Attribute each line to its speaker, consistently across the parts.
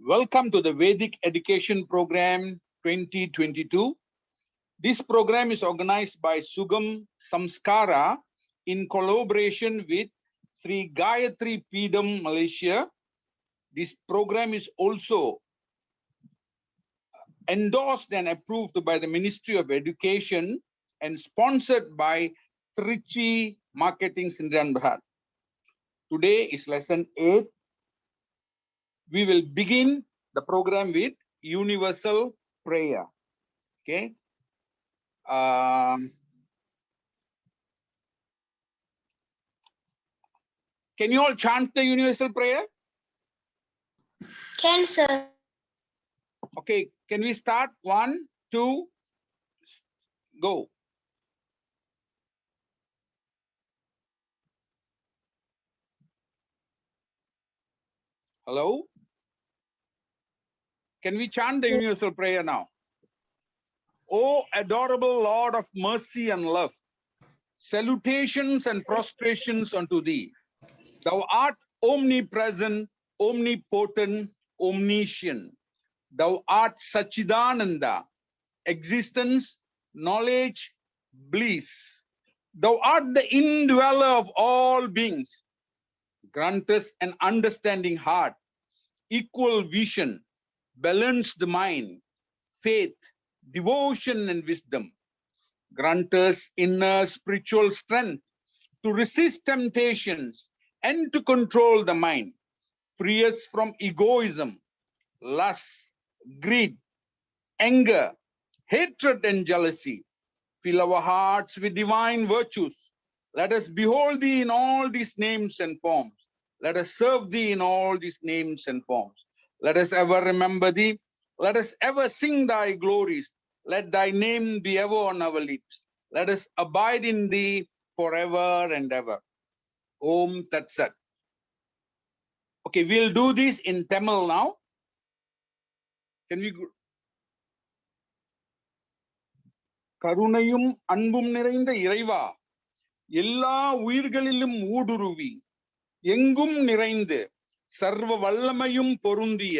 Speaker 1: Welcome to the Vedic Education Program 2022. This program is organized by Sugam, Samkhaaraa in collaboration with Sri Gayathri Peetam, Malaysia. This program is also endorsed and approved by the Ministry of Education and sponsored by Trichy Marketing Sindrian Bharat. Today is lesson 8. We will begin the program with universal prayer. Okay. Can you all chant the universal prayer?
Speaker 2: Can, sir.
Speaker 1: Okay. Can we start? 1, 2, go. Hello? Can we chant the universal prayer now? O adorable Lord of mercy and love, salutations and prostrations unto thee. Thou art omnipresent, omnipotent, omniscient. Thou art Sachidananda, existence, knowledge, bliss. Thou art the indweller of all beings. Grant us an understanding heart, equal vision, balanced mind, faith, devotion, and wisdom. Grant us inner spiritual strength to resist temptations and to control the mind. Free us from egoism, lust, greed, anger, hatred, and jealousy. Fill our hearts with divine virtues. Let us behold thee in all these names and forms. Let us serve thee in all these names and forms. Let us ever remember thee. Let us ever sing thy glories. Let thy name be ever on our lips. Let us abide in thee forever and ever. Om Tat Sat. Okay, we'll do this in Tamil now. Can we? கருணையும் அன்பும் நிறைந்த இறைவா, எல்லா உயிர்களிலும் ஊடுருவி எங்கும் நிறைந்து சர்வ வல்லமையும் பொருந்திய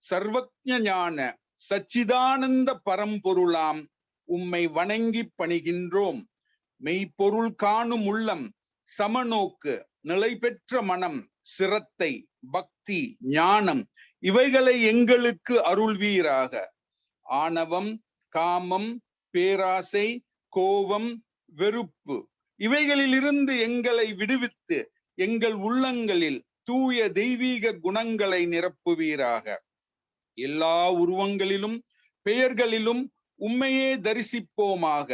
Speaker 1: சர்வஜ ஞான சச்சிதானந்த பரம்பொருளாம் உம்மை வணங்கி பணிகின்றோம். மெய்ப்பொருள் காணும் உள்ளம், சமநோக்கு, நிலை பெற்ற மனம், சிரத்தை, பக்தி, ஞானம் இவைகளை எங்களுக்கு அருள்வீராக. ஆணவம், காமம், பேராசை, கோபம், வெறுப்பு இவைகளிலிருந்து எங்களை விடுவித்து எங்கள் உள்ளங்களில் தூய தெய்வீக குணங்களை நிரப்புவீராக. எல்லா உருவங்களிலும் பெயர்களிலும் உம்மையே தரிசிப்போமாக.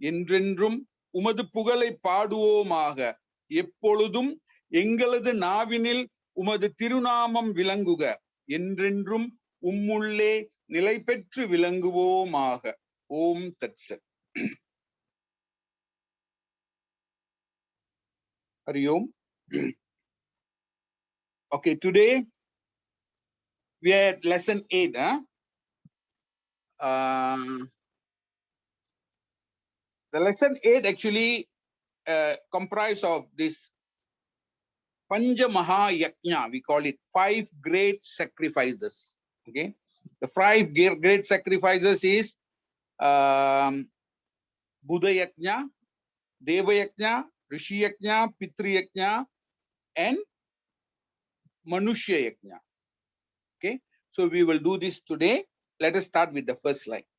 Speaker 1: என்றென்றும் உமது புகழை பாடுவோமாக. எப்பொழுதும் எங்களது நாவினில் உமது திருநாமம் விளங்குக. என்றென்றும் உம்முள்ளே நிலை பெற்று விளங்குவோமாக. Om Tat Sat. Hari Om. Okay, today we are at lesson 8. The lesson 8 actually comprised of this Pancha Mahayajna. We call it 5 great sacrifices. Okay, the 5 great sacrifices is Buddha Yajna, Deva Yajna, Rishi Yajna, Pitri Yajna, and Manushya Yajna. Okay, so we will do this today. Let us start with the first slide.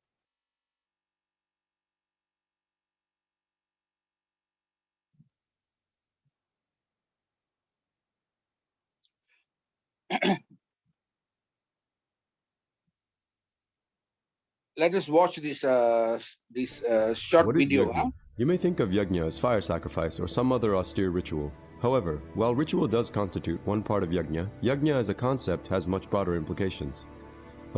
Speaker 1: Let us watch this short video.
Speaker 3: You may think of yajna as fire sacrifice or some other austere ritual. However, while ritual does constitute one part of yajna, yajna as a concept has much broader implications.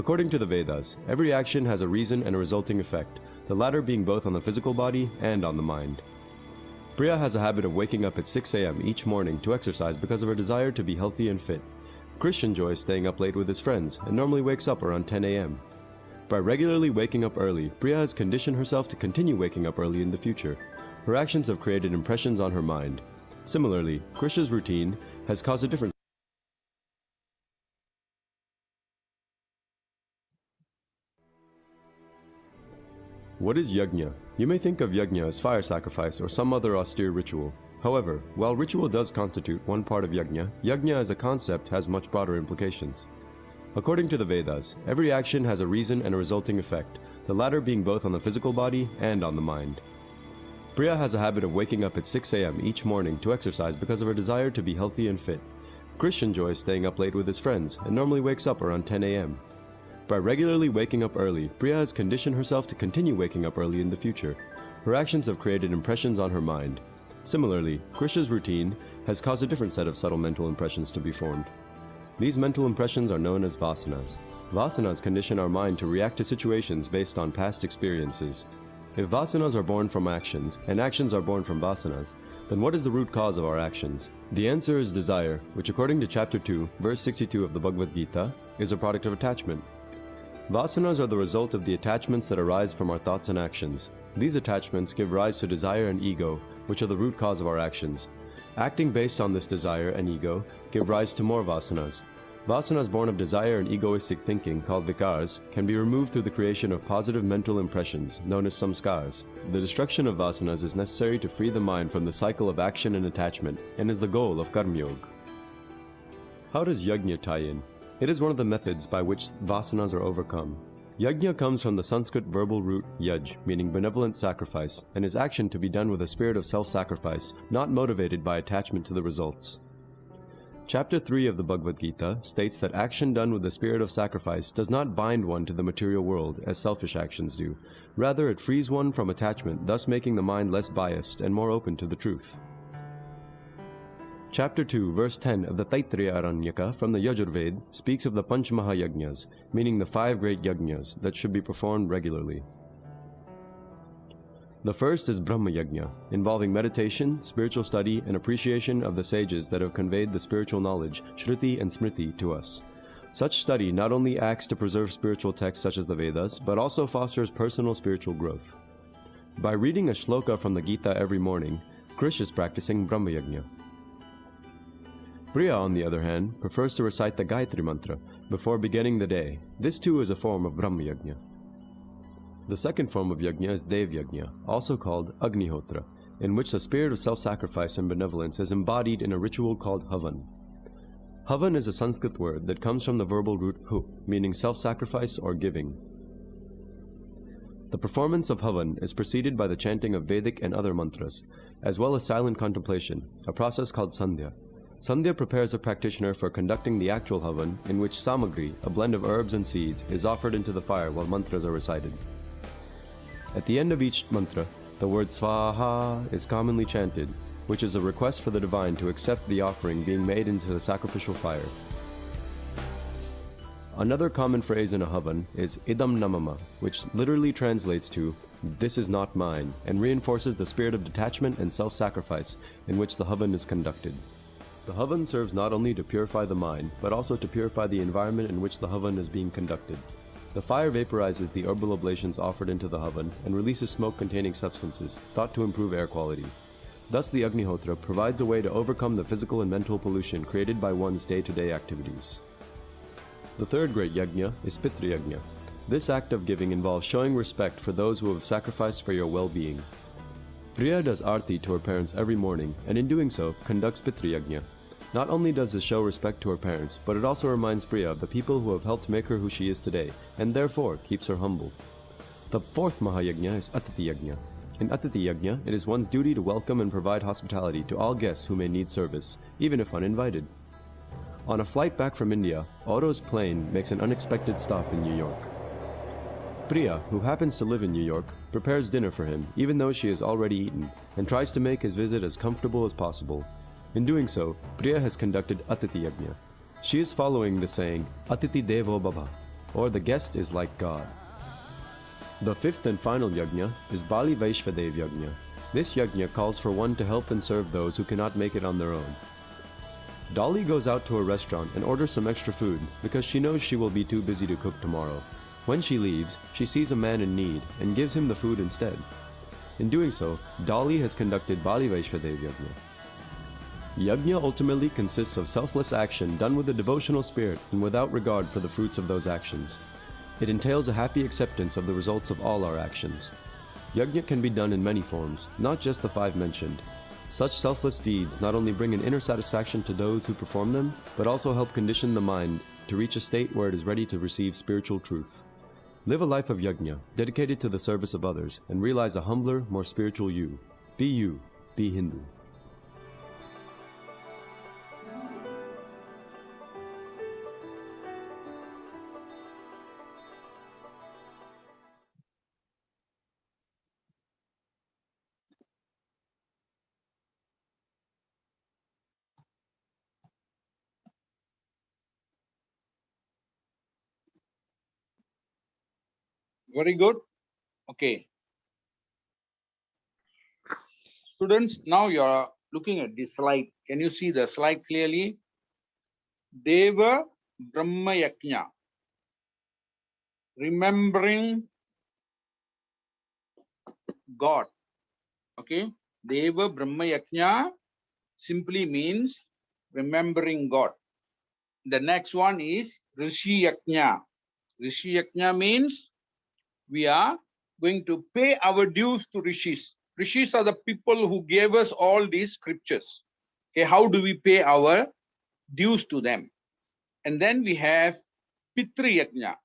Speaker 3: According to the Vedas, every action has a reason and a resulting effect, the latter being both on the physical body and on the mind. Priya has a habit of waking up at 6 a.m. each morning to exercise because of her desire to be healthy and fit. Krish enjoys staying up late with his friends and normally wakes up around 10 a.m. By regularly waking up early, Priya has conditioned herself to continue waking up early in the future. Her actions have created impressions on her mind. Similarly, Krish's routine has caused a difference What is yajna? You may think of yajna as fire sacrifice or some other austere ritual. However, while ritual does constitute one part of yajna, yajna as a concept has much broader implications. According to the Vedas, every action has a reason and a resulting effect, the latter being both on the physical body and on the mind. Priya has a habit of waking up at 6 a.m. each morning to exercise because of her desire to be healthy and fit. Krish enjoys staying up late with his friends and normally wakes up around 10 a.m. By regularly waking up early, Priya has conditioned herself to continue waking up early in the future. Her actions have created impressions on her mind. Similarly, Krish's routine has caused a different set of subtle mental impressions to be formed. These mental impressions are known as vasanas. Vasanas condition our mind to react to situations based on past experiences. If vasanas are born from actions, and actions are born from vasanas, then what is the root cause of our actions? The answer is desire, which according to chapter 2, verse 62 of the Bhagavad Gita, is a product of attachment. Vasanas are the result of the attachments that arise from our thoughts and actions. These attachments give rise to desire and ego, which are the root cause of our actions. Acting based on this desire and ego give rise to more vasanas. Vasanas born of desire and egoistic thinking, called vikars, can be removed through the creation of positive mental impressions, known as samskars. The destruction of vasanas is necessary to free the mind from the cycle of action and attachment, and is the goal of karma yoga. How does yajna tie in? It is one of the methods by which vasanas are overcome. Yajna comes from the Sanskrit verbal root yaj, meaning benevolent sacrifice, and is action to be done with a spirit of self-sacrifice, not motivated by attachment to the results. Chapter 3 of the Bhagavad Gita states that action done with the spirit of sacrifice does not bind one to the material world as selfish actions do. Rather, it frees one from attachment, thus making the mind less biased and more open to the truth. Chapter 2, verse 10 of the Taittiriya Aranyaka from the Yajurveda speaks of the Pancha Mahayajnas, meaning the 5 great yajnas that should be performed regularly. The first is Brahma Yajna, involving meditation, spiritual study, and appreciation of the sages that have conveyed the spiritual knowledge, Shruti and Smriti, to us. Such study not only acts to preserve spiritual texts such as the Vedas, but also fosters personal spiritual growth. By reading a shloka from the Gita every morning, Krish is practicing Brahma Yajna. Priya, on the other hand, prefers to recite the Gayathri mantra before beginning the day. This too is a form of Brahma Yajna. The second form of yajna is Dev Yajna, also called Agnihotra, in which the spirit of self-sacrifice and benevolence is embodied in a ritual called Havan. Havan is a Sanskrit word that comes from the verbal root hu, meaning self-sacrifice or giving. The performance of Havan is preceded by the chanting of Vedic and other mantras, as well as silent contemplation, a process called Sandhya. Sandhya prepares a practitioner for conducting the actual Havan, in which samagri, a blend of herbs and seeds, is offered into the fire while mantras are recited. At the end of each mantra, the word Svaha is commonly chanted, which is a request for the divine to accept the offering being made into the sacrificial fire. Another common phrase in a Havan is Idam Namama, which literally translates to, "This is not mine," and reinforces the spirit of detachment and self-sacrifice in which the Havan is conducted. The Havan serves not only to purify the mind, but also to purify the environment in which the Havan is being conducted. The fire vaporizes the herbal oblations offered into the Havan and releases smoke-containing substances, thought to improve air quality. Thus, the Agnihotra provides a way to overcome the physical and mental pollution created by one's day-to-day activities. The third great yajna is Pitru Yajna. This act of giving involves showing respect for those who have sacrificed for your well-being. Priya does arti to her parents every morning, and in doing so, conducts Pitru Yajna. Not only does this show respect to her parents, but it also reminds Priya of the people who have helped make her who she is today, and therefore keeps her humble. The fourth Mahayajna is Atiti Yajna. In Atiti Yajna, it is one's duty to welcome and provide hospitality to all guests who may need service, even if uninvited. On a flight back from India, Auto's plane makes an unexpected stop in New York. Priya, who happens to live in New York, prepares dinner for him, even though she has already eaten, and tries to make his visit as comfortable as possible. In doing so, Priya has conducted Atiti Yajna. She is following the saying, Atiti Devo Bhava, or the guest is like God. The fifth and final yajna is Bali Vaishvadev Yajna. This yajna calls for one to help and serve those who cannot make it on their own. Dolly goes out to a restaurant and orders some extra food because she knows she will be too busy to cook tomorrow. When she leaves, she sees a man in need and gives him the food instead. In doing so, Dolly has conducted Bali Vaishvadev Yajna. Yajna ultimately consists of selfless action done with a devotional spirit and without regard for the fruits of those actions. It entails a happy acceptance of the results of all our actions. Yajna can be done in many forms, not just the 5 mentioned. Such selfless deeds not only bring an inner satisfaction to those who perform them, but also help condition the mind to reach a state where it is ready to receive spiritual truth. Live a life of yajna, dedicated to the service of others, and realize a humbler, more spiritual you. Be Hindu.
Speaker 1: Very good. Okay. Students, now you are looking at this slide. Can you see the slide clearly? Deva Brahma Yajna. Remembering God. Okay. Deva Brahma Yajna simply means remembering God. The next one is Rishi Yajna. Rishi Yajna means we are going to pay our dues to rishis. Rishis are the people who gave us all these scriptures. Okay, how do we pay our dues to them? And then we have Pitri Yajna.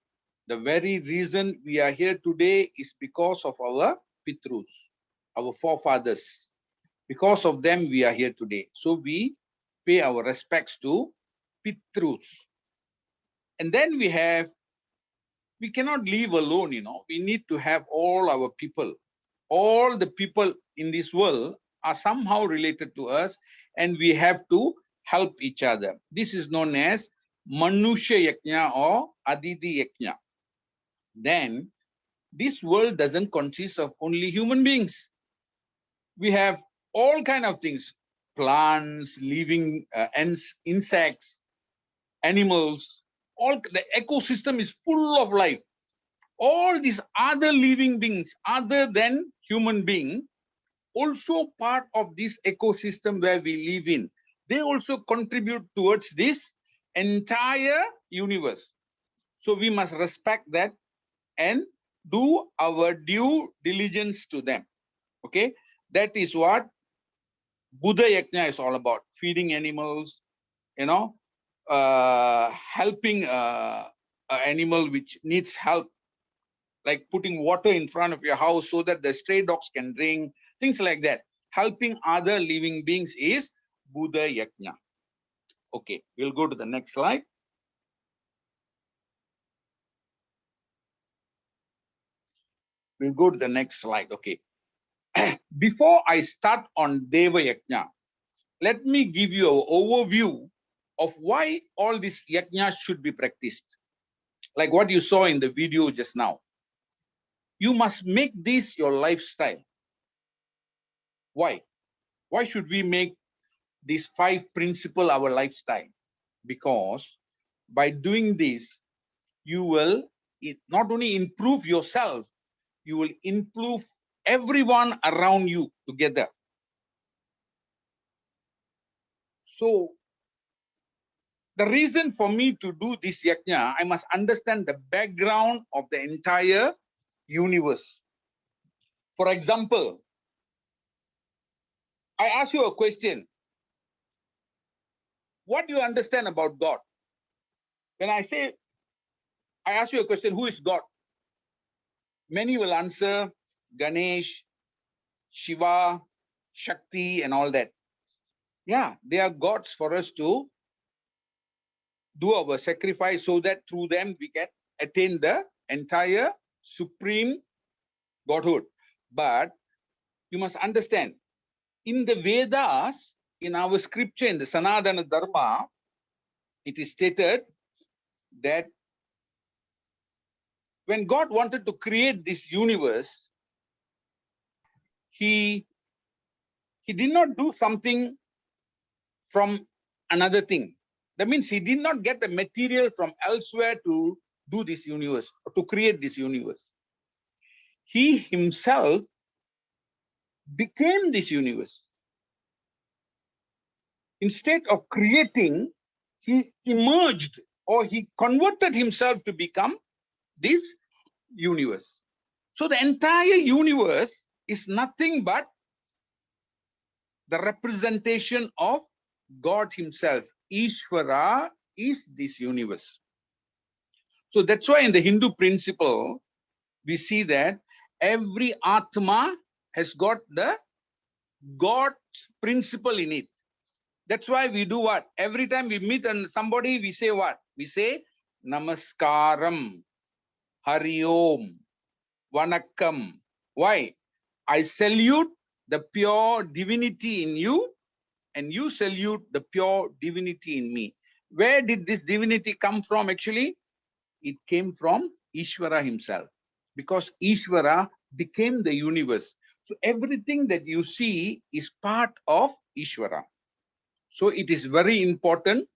Speaker 1: The very reason we are here today is because of our Pitrus, our forefathers. Because of them we are here today. So we pay our respects to Pitrus. And then we cannot live alone, we need to have all our people. All the people in this world are somehow related to us, and we have to help each other. This is known as Manusha Yajna or Aditi Yajna. Then this world doesn't consist of only human beings. We have all kind of things, plants, living insects, animals. All the ecosystem is full of life. All these other living beings other than human being also part of this ecosystem where we live in. They also contribute towards this entire universe. So we must respect that and do our due diligence to them. Okay, that is what Buddha Yajna is all about. Feeding animals, helping an animal which needs help, like putting water in front of your house so that the stray dogs can drink, things like that. Helping other living beings is Buddha Yajna. Okay, we'll go to the next slide. We'll go to the next slide. Okay. Before I start on Deva Yajna, let me give you an overview of why all these yajnas should be practiced. Like what you saw in the video just now. You must make this your lifestyle. Why? Why should we make these 5 principles our lifestyle? Because by doing this, you will not only improve yourself, you will improve everyone around you together. So the reason for me to do this yajna, I must understand the background of the entire universe. For example, I ask you a question. What do you understand about God? When I ask you a question, who is God? Many will answer Ganesh, Shiva, Shakti, and all that. Yeah, they are gods for us to do our sacrifice so that through them we can attain the entire supreme godhood. But you must understand, in the Vedas, in our scripture, in the Sanatana Dharma, it is stated that when God wanted to create this universe, he did not do something from another thing. That means he did not get the material from elsewhere to do this universe, or to create this universe. He himself became this universe. Instead of creating, he emerged, or he converted himself to become this universe. So the entire universe is nothing but the representation of God himself. Ishvara is this universe. So that's why in the Hindu principle, we see that every Atma has got the God's principle in it. That's why we do what? Every time we meet somebody, we say what? We say Namaskaram, Hari Om, Vanakkam. Why? I salute the pure divinity in you, and you salute the pure divinity in me. Where did this divinity come from actually? It came from Ishvara himself, because Ishvara became the universe. So everything that you see is part of Ishvara. So it is very important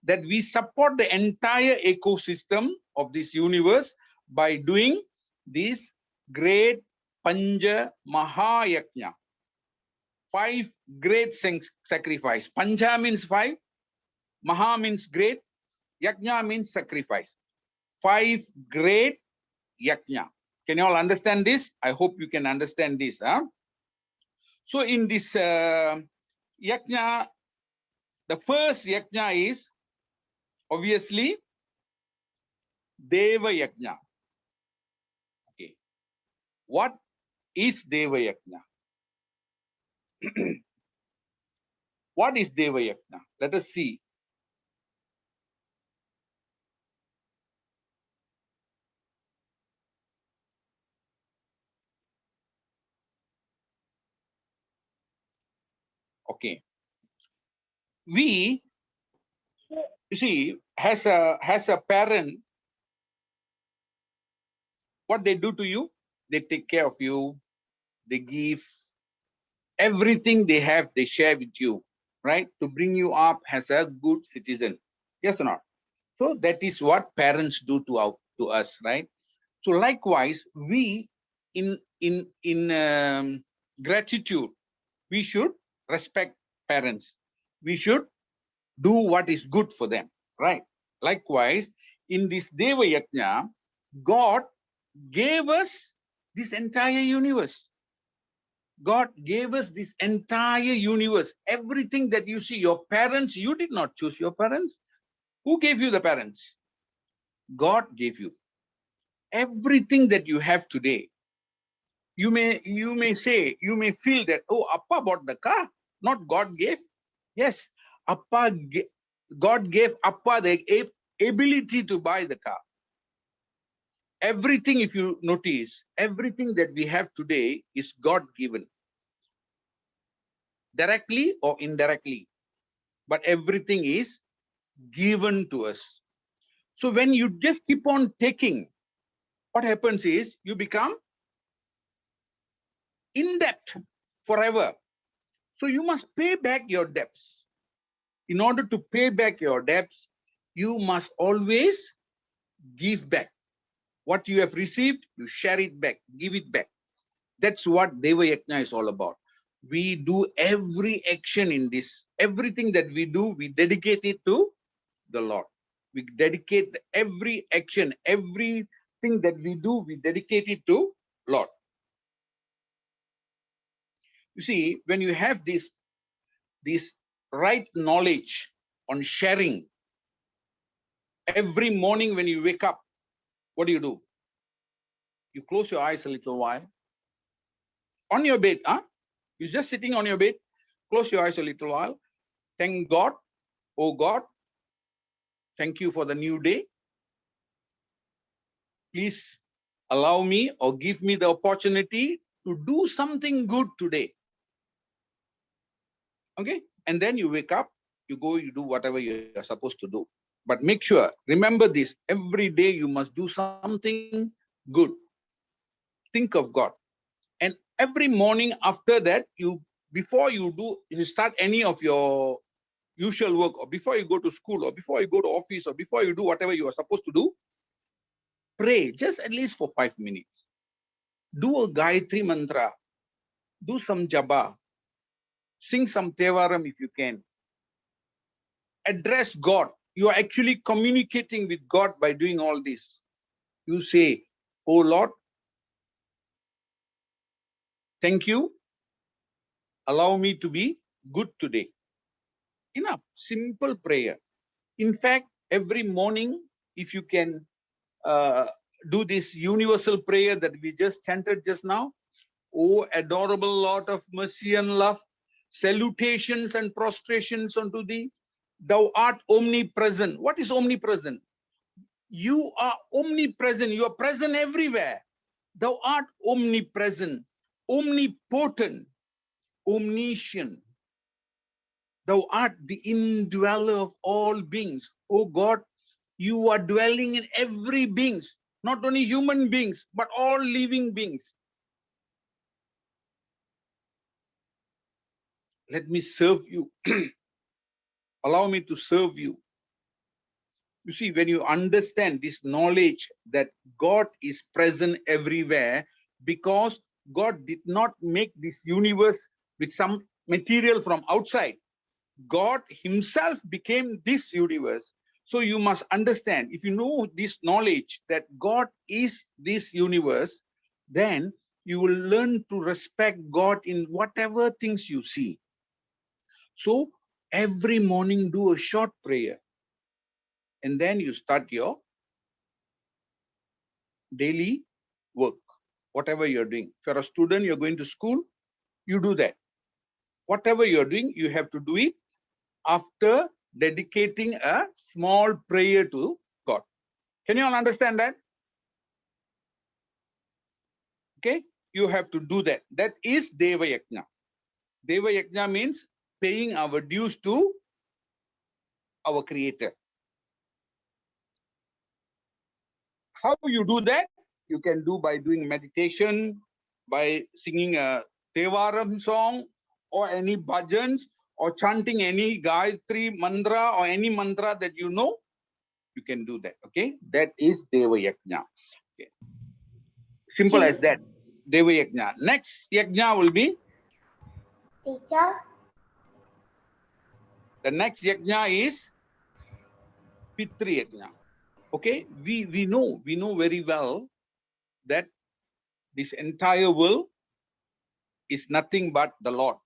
Speaker 1: that we support the entire ecosystem of this universe by doing this great Pancha Mahayajna. 5 great sacrifice. Pancha means 5, Maha means great, Yajna means sacrifice. 5 great Yajna. Can you all understand this? I hope you can understand this. So in this Yajna, the first Yajna is obviously Deva Yajna. Okay. What is Deva Yajna? What is Deva Yajna? Let us see. Okay. We, you see, has a parent, what they do to you? They take care of you. They give everything they have, they share with you, right? To bring you up as a good citizen. Yes or not? So that is what parents do to us, right? So likewise, we in gratitude, we should respect parents. We should do what is good for them, right? Likewise, in this Deva Yajna, God gave us this entire universe. God gave us this entire universe. Everything that you see, your parents, you did not choose your parents. Who gave you the parents? God gave you. Everything that you have today, you may say, you may feel that, oh, Appa bought the car, not God gave. Yes, God gave Appa the ability to buy the car. Everything, if you notice, everything that we have today is God given, directly or indirectly, but everything is given to us. So when you just keep on taking, what happens is you become in debt forever. So you must pay back your debts. In order to pay back your debts, you must always give back. What you have received, you share it back, give it back. That's what Deva Yajna is all about. We do every action in this. Everything that we do, we dedicate it to the Lord. We dedicate every action, everything that we do, we dedicate it to Lord. You see, when you have this right knowledge on sharing, every morning when you wake up, what do? You close your eyes a little while. On your bed, you're just sitting on your bed, close your eyes a little while. Thank God, oh God, thank you for the new day. Please allow me or give me the opportunity to do something good today. Okay, and then you wake up, you go, you do whatever you are supposed to do. But make sure, remember this, every day you must do something good. Think of God. And every morning after that, before you start any of your usual work, or before you go to school, or before you go to office, or before you do whatever you are supposed to do, pray just at least for 5 minutes. Do a Gayatri mantra. Do some japa. Sing some Tevaram if you can. Address God. You are actually communicating with God by doing all this. You say, oh Lord, Thank you. Allow me to be good today. Enough. Simple prayer. In fact, every morning, if you can do this universal prayer that we just chanted just now, O adorable Lord of mercy and love, salutations and prostrations unto thee. Thou art omnipresent. What is omnipresent? You are omnipresent. You are present everywhere. Thou art omnipresent, omnipotent, omniscient. Thou art the indweller of all beings. O God, you are dwelling in every beings, not only human beings, but all living beings. Let me serve you. Allow me to serve you. You see, when you understand this knowledge that God is present everywhere, because God did not make this universe with some material from outside. God himself became this universe. So you must understand, if you know this knowledge that God is this universe, then you will learn to respect God in whatever things you see. So every morning do a short prayer, and then you start your daily work, whatever you're doing. If you're a student, you're going to school, you do that. Whatever you're doing, you have to do it after dedicating a small prayer to God. Can you all understand that? Okay, you have to do that. That is Deva Yajna. Deva Yajna means paying our dues to our Creator. How you do that? You can do by doing meditation, by singing a Devaram song, or any bhajans, or chanting any Gayatri mantra, or any mantra that you know. You can do that. Okay, that is Deva Yajna. Okay. Simple as that. Deva Yajna. Next Yajna will be?
Speaker 2: Teacher.
Speaker 1: The next Yajna is Pitri Yajna. Okay, we know very well that this entire world is nothing but the Lord,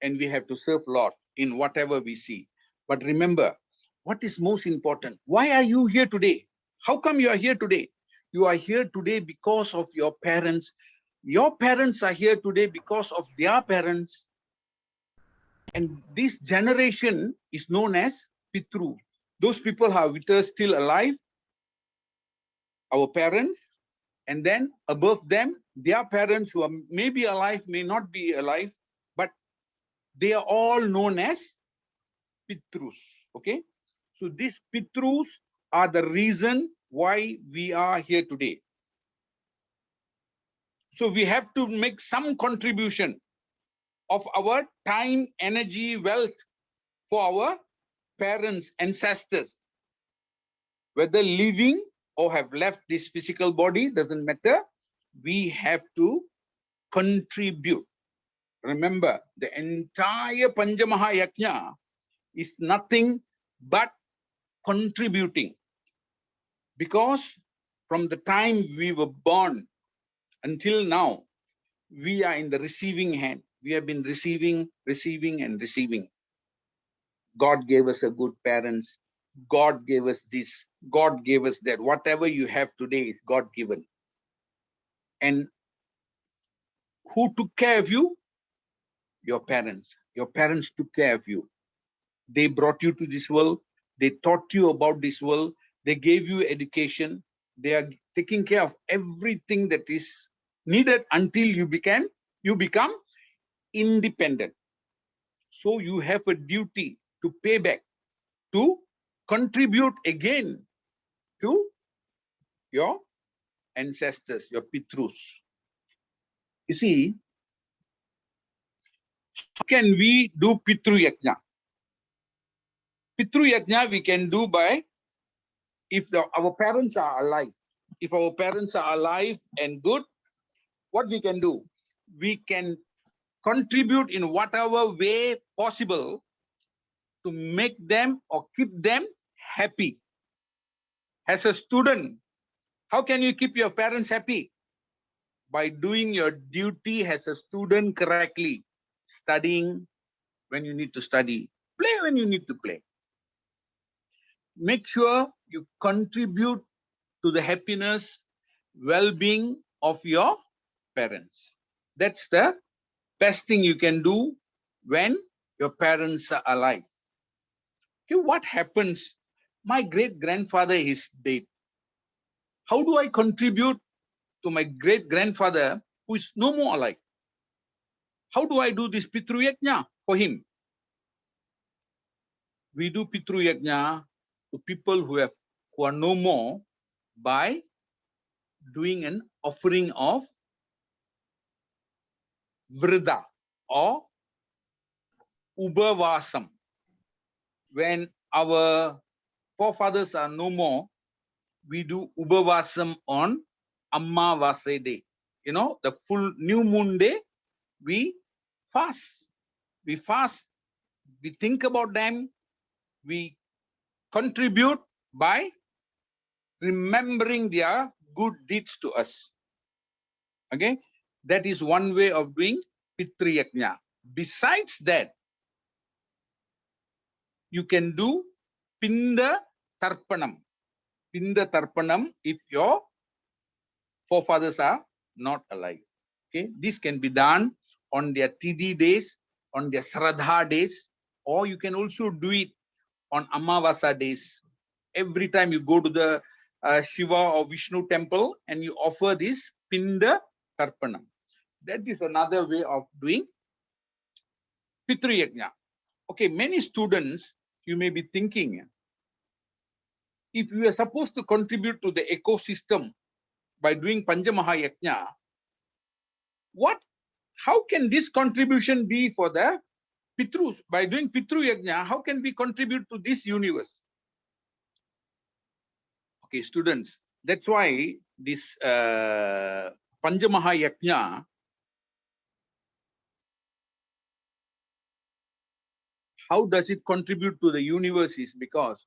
Speaker 1: and we have to serve Lord in whatever we see. But remember, what is most important? Why are you here today? How come you are here today? You are here today because of your parents. Your parents are here today because of their parents. And this generation is known as Pitru. Those people who are with us still alive, our parents, and then above them, their parents who are maybe alive, may not be alive, but they are all known as Pitrus. Okay? So these Pitrus are the reason why we are here today. So we have to make some contribution of our time, energy, wealth for our parents, ancestors. Whether living or have left this physical body, doesn't matter. We have to contribute. Remember, the entire Pancha is nothing but contributing. Because from the time we were born until now, we are in the receiving hand. We have been receiving, and receiving. God gave us a good parents. God gave us this. God gave us that. Whatever you have today is God given. And who took care of you? Your parents. Your parents took care of you. They brought you to this world. They taught you about this world. They gave you education. They are taking care of everything that is needed until you become independent. So you have a duty to pay back, to contribute again to your ancestors, your Pitrus. You see, how can we do Pitru Yajna? Pitru Yajna we can do by, if our parents are alive. If our parents are alive and good, what we can do? We can contribute in whatever way possible to make them or keep them happy. As a student, how can you keep your parents happy? by doing your duty as a student correctly, studying when you need to study, play when you need to play. Make sure you contribute to the happiness, well-being of your parents. That's the best thing you can do when your parents are alive. Okay, what happens? My great-grandfather is dead. How do I contribute to my great-grandfather who is no more alive? How do I do this Pitru Yajna for him? We do Pitru Yajna to people who are no more by doing an offering of vrida or ubavasam. When our forefathers are no more, we do ubavasam on Amma Vase Day. You know, the full new moon day, we fast. We fast. We think about them. We contribute by remembering their good deeds to us. Okay, that is one way of doing Pitru Yajna. Besides that, you can do Pinda Tarpanam. Pinda Tarpanam if your forefathers are not alive. Okay, this can be done on their Tithi days, on their Shraddha days, or you can also do it on Amavasa days. Every time you go to the Shiva or Vishnu temple and you offer this Pinda Tarpanam. That is another way of doing Pitru Yajna. Okay, many students, you may be thinking, if we are supposed to contribute to the ecosystem by doing Pancha Mahayajna, how can this contribution be for the Pitrus? By doing Pitru Yajna, how can we contribute to this universe? Okay, students, that's why this Pancha Mahayajna, how does it contribute to the universe is because,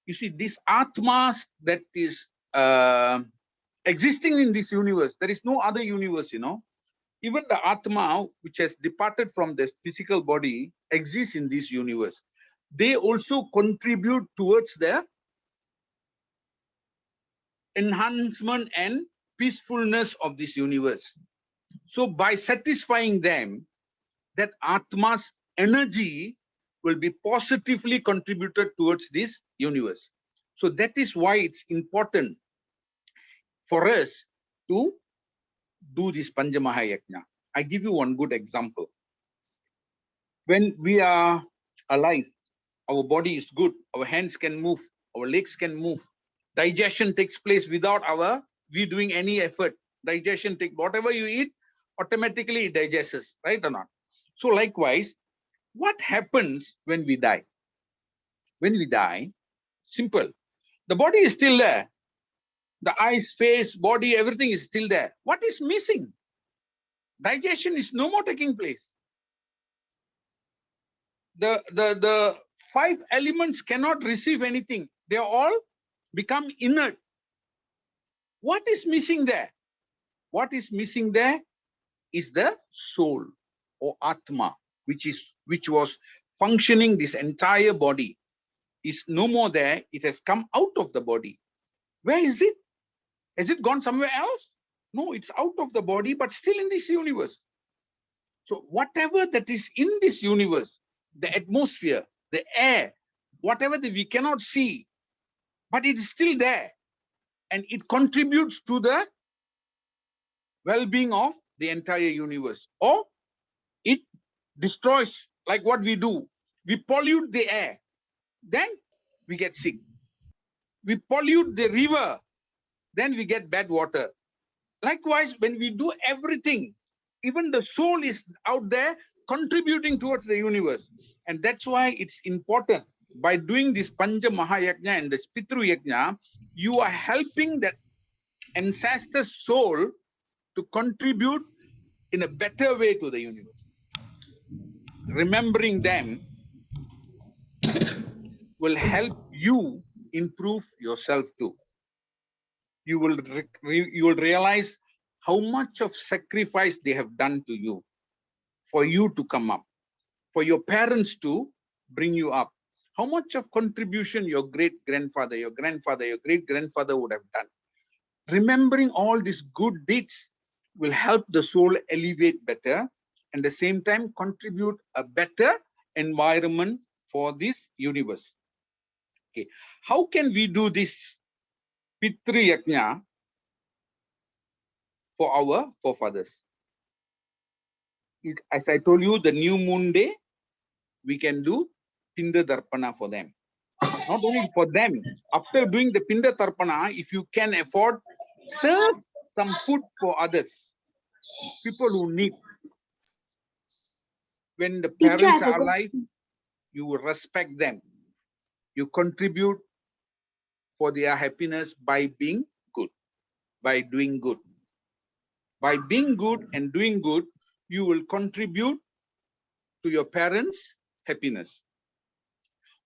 Speaker 1: you see, this Atmas that is existing in this universe, there is no other universe, you know. Even the Atma, which has departed from the physical body, exists in this universe. They also contribute towards the enhancement and peacefulness of this universe. So by satisfying them, that Atma's energy will be positively contributed towards this universe. So that is why it's important for us to do this Pancha Mahayajna. I give you one good example. When we are alive, our body is good, our hands can move, our legs can move. Digestion takes place without we doing any effort. Digestion takes, whatever you eat, automatically it digests, right or not? So likewise, what happens when we die? When we die, simple. The body is still there. The eyes, face, body, everything is still there. What is missing? Digestion is no more taking place. The 5 elements cannot receive anything. They all become inert. What is missing there? What is missing there is the soul or Atma, which was functioning this entire body. Is no more there. It has come out of the body. Where is it? Has it gone somewhere else? No, it's out of the body, but still in this universe. So whatever that is in this universe, the atmosphere, the air, whatever that we cannot see, but it is still there. And it contributes to the well-being of the entire universe. Or it destroys, like what we do. We pollute the air. Then we get sick. We pollute the river. Then we get bad water. Likewise, when we do everything, even the soul is out there contributing towards the universe. And that's why it's important. By doing this Pancha Mahayajna and this Pitru Yajna, you are helping that ancestor soul to contribute in a better way to the universe. Remembering them will help you improve yourself too. You will realize how much of sacrifice they have done to you for you to come up, for your parents to bring you up. How much of contribution your great-grandfather, your grandfather, your great-grandfather would have done. Remembering all these good deeds will help the soul elevate better and at the same time contribute a better environment for this universe. Okay, how can we do this Pitru Yajna for our forefathers? As I told you, the new moon day, we can do Pinda Darpana for them. Not only for them, after doing the Pinda Tarpana, if you can afford, serve some food for others, people who need. When the parents are alive, you will respect them. You contribute for their happiness by being good, by doing good. By being good and doing good, you will contribute to your parents' happiness.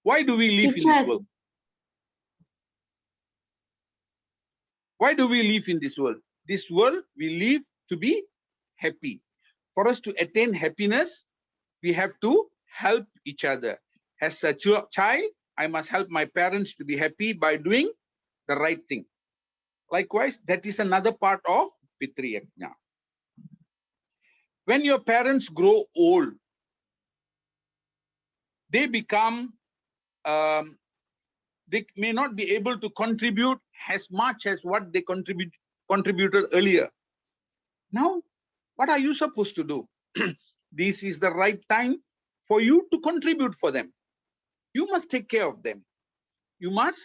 Speaker 1: Why do we live in this world? Why do we live in this world? This world, we live to be happy. For us to attain happiness, we have to help each other. As a child, I must help my parents to be happy by doing the right thing. Likewise, that is another part of Pitru Yajna. When your parents grow old, they become, they may not be able to contribute as much as what they contributed earlier. Now, what are you supposed to do? This is the right time for you to contribute for them. You must take care of them. You must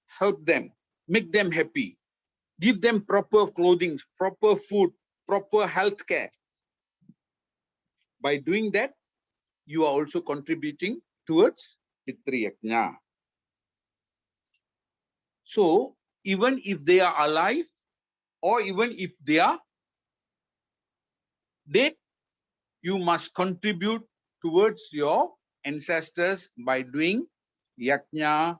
Speaker 1: help them, make them happy, give them proper clothing, proper food, proper health care. By doing that, you are also contributing towards Pitru Yajna. So, even if they are alive, or even if they are dead, you must contribute towards your ancestors by doing yajna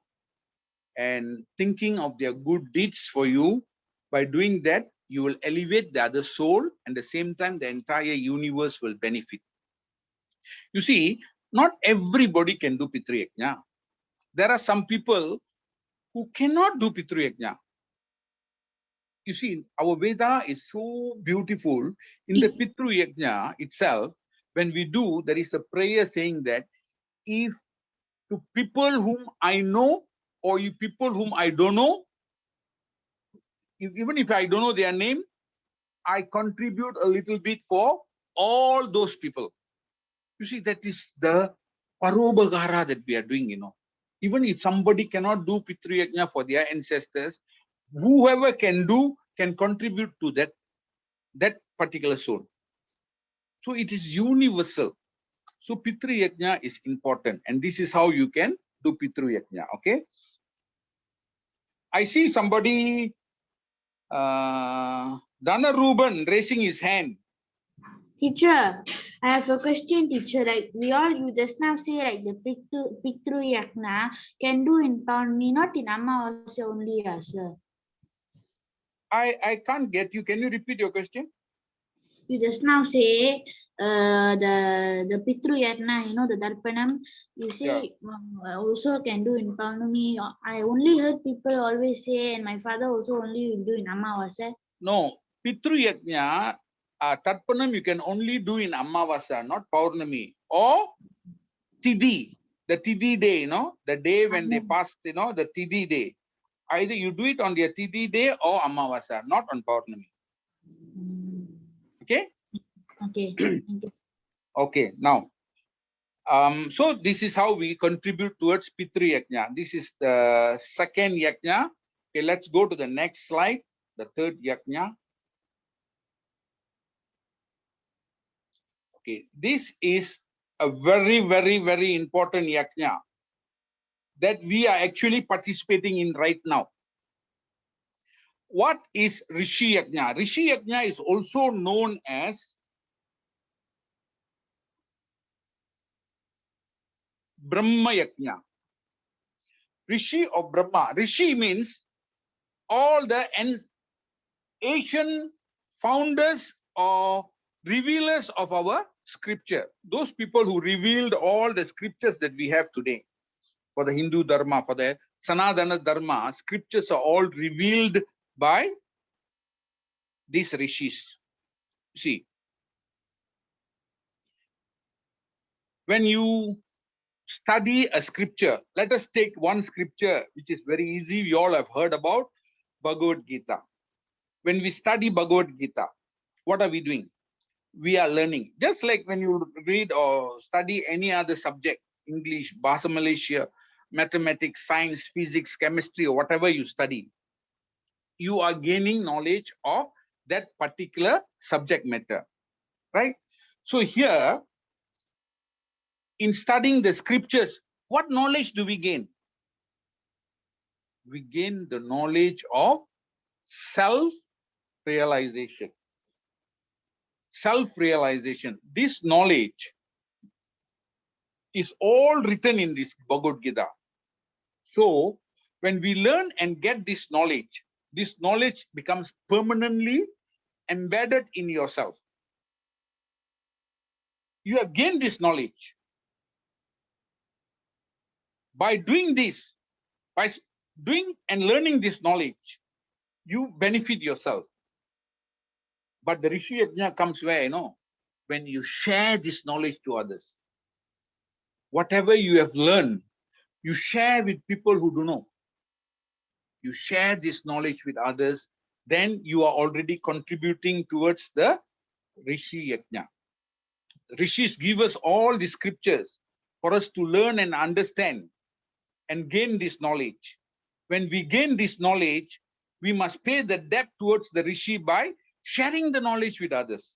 Speaker 1: and thinking of their good deeds for you. By doing that, you will elevate the other soul, and at the same time, the entire universe will benefit. You see, not everybody can do Pitru Yajna. There are some people who cannot do Pitru Yajna. You see, our Veda is so beautiful. In the Pitru Yajna itself, when we do, there is a prayer saying that if to people whom I know or you people whom I don't know, even if I don't know their name, I contribute a little bit for all those people. You see, that is the parobagara that we are doing, you know. Even if somebody cannot do Pitru Yajna for their ancestors, whoever can do can contribute to that particular soul. So it is universal. So Pitru Yajna is important, and this is how you can do Pitru Yajna. Okay. I see somebody, Dana Ruben, raising his hand.
Speaker 2: Teacher, I have a question, teacher. Like you just now say like the Pitru Yajna can do in Pawnami, not in Amavasya only, sir.
Speaker 1: I can't get you. Can you repeat your question?
Speaker 2: You just now say the Pitru Yajna, you know, the Darpanam, you say also can do in Pawnami. I only heard people always say, and my father also only will do in Amavasya.
Speaker 1: No, Pitru Yajna, Tarpanam you can only do in Amavasya, not Paurnami, or Tidhi, the Tidhi day, you know, the day when they pass, you know, the Tidhi day. Either you do it on the Tidhi day or Amavasya, not on Paurnami. Okay?
Speaker 2: Okay. Thank you.
Speaker 1: Okay, now, so this is how we contribute towards Pitru Yajna. This is the second Yajna. Okay, let's go to the next slide, the third Yajna. Okay, this is a very, very, very important Yajna that we are actually participating in right now. What is Rishi Yajna? Rishi Yajna is also known as Brahma Yajna. Rishi of Brahma. Rishi means all the ancient founders or revealers of our scripture. Those people who revealed all the scriptures that we have today. For the Hindu Dharma, for the Sanatana Dharma, scriptures are all revealed by these rishis. See, when you study a scripture, let us take one scripture which is very easy. We all have heard about Bhagavad Gita. When we study Bhagavad Gita, what are we doing? We are learning. Just like when you read or study any other subject, English, Bahasa Malaysia, mathematics, science, physics, chemistry, or whatever you study, you are gaining knowledge of that particular subject matter, right? So here, in studying the scriptures, what knowledge do we gain? We gain the knowledge of self-realization. Self-realization. This knowledge is all written in this Bhagavad Gita. So when we learn and get this knowledge becomes permanently embedded in yourself. You have gained this knowledge. By doing this, by doing and learning this knowledge, you benefit yourself. But the Rishi Yajna comes where, when you share this knowledge to others. Whatever you have learned, you share with people who don't know. You share this knowledge with others, then you are already contributing towards the Rishi Yajna. Rishis give us all the scriptures for us to learn and understand and gain this knowledge. When we gain this knowledge, we must pay the debt towards the Rishi by sharing the knowledge with others.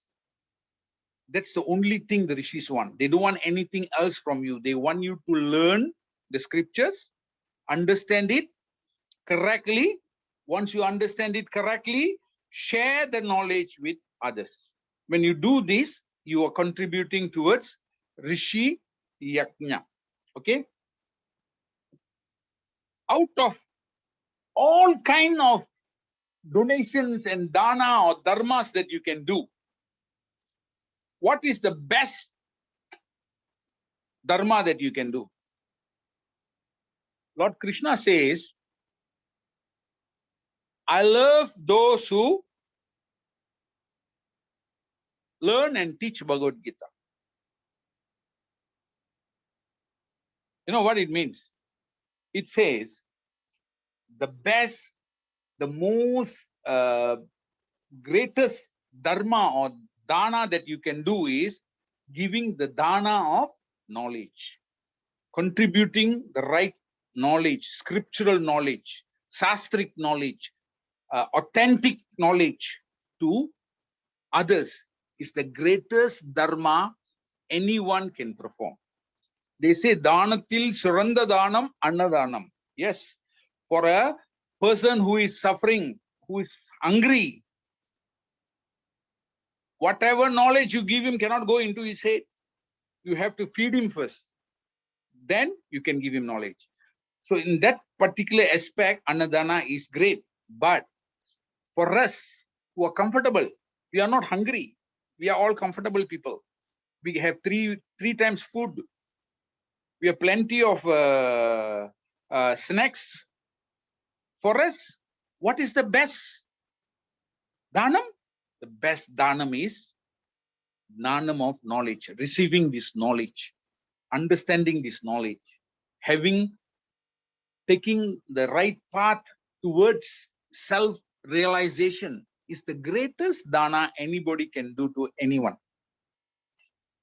Speaker 1: That's the only thing the Rishis want. They don't want anything else from you. They want you to learn the scriptures, understand it correctly. Once you understand it correctly, share the knowledge with others. When you do this, you are contributing towards Rishi Yajna. Okay? Out of all kind of donations and dana or dharmas that you can do, what is the best dharma that you can do? Lord Krishna says, I love those who learn and teach Bhagavad Gita. You know what it means? It says, the best, the most greatest dharma or dana that you can do is giving the dana of knowledge, contributing the right knowledge, scriptural knowledge, sastric knowledge, authentic knowledge to others is the greatest dharma anyone can perform. They say danatil suranda danam annadanam. Yes, for a person who is suffering, who is hungry, whatever knowledge you give him cannot go into his head. You have to feed him first. Then you can give him knowledge. So in that particular aspect, annadana is great. But for us who are comfortable, we are not hungry. We are all comfortable people. We have three times food. We have plenty of snacks. For us, what is the best dhanam? The best dhanam is dhanam of knowledge, receiving this knowledge, understanding this knowledge, taking the right path towards self-realization is the greatest dana anybody can do to anyone.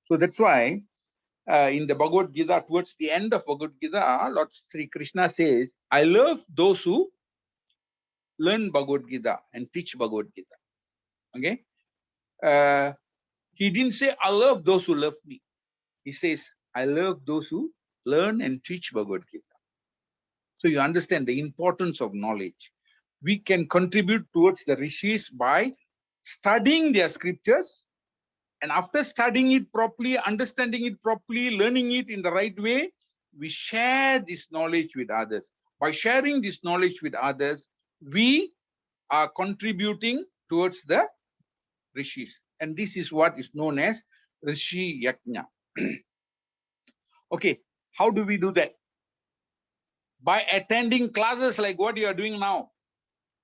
Speaker 1: So that's why in the Bhagavad Gita, towards the end of Bhagavad Gita, Lord Sri Krishna says, I love those who learn Bhagavad Gita and teach Bhagavad Gita. Okay? He didn't say, I love those who love me. He says, I love those who learn and teach Bhagavad Gita. So you understand the importance of knowledge. We can contribute towards the rishis by studying their scriptures, and after studying it properly, understanding it properly, learning it in the right way, we share this knowledge with others. By sharing this knowledge with others, we are contributing towards the rishis. And this is what is known as Rishi Yajna. Okay, how do we do that? By attending classes like what you are doing now.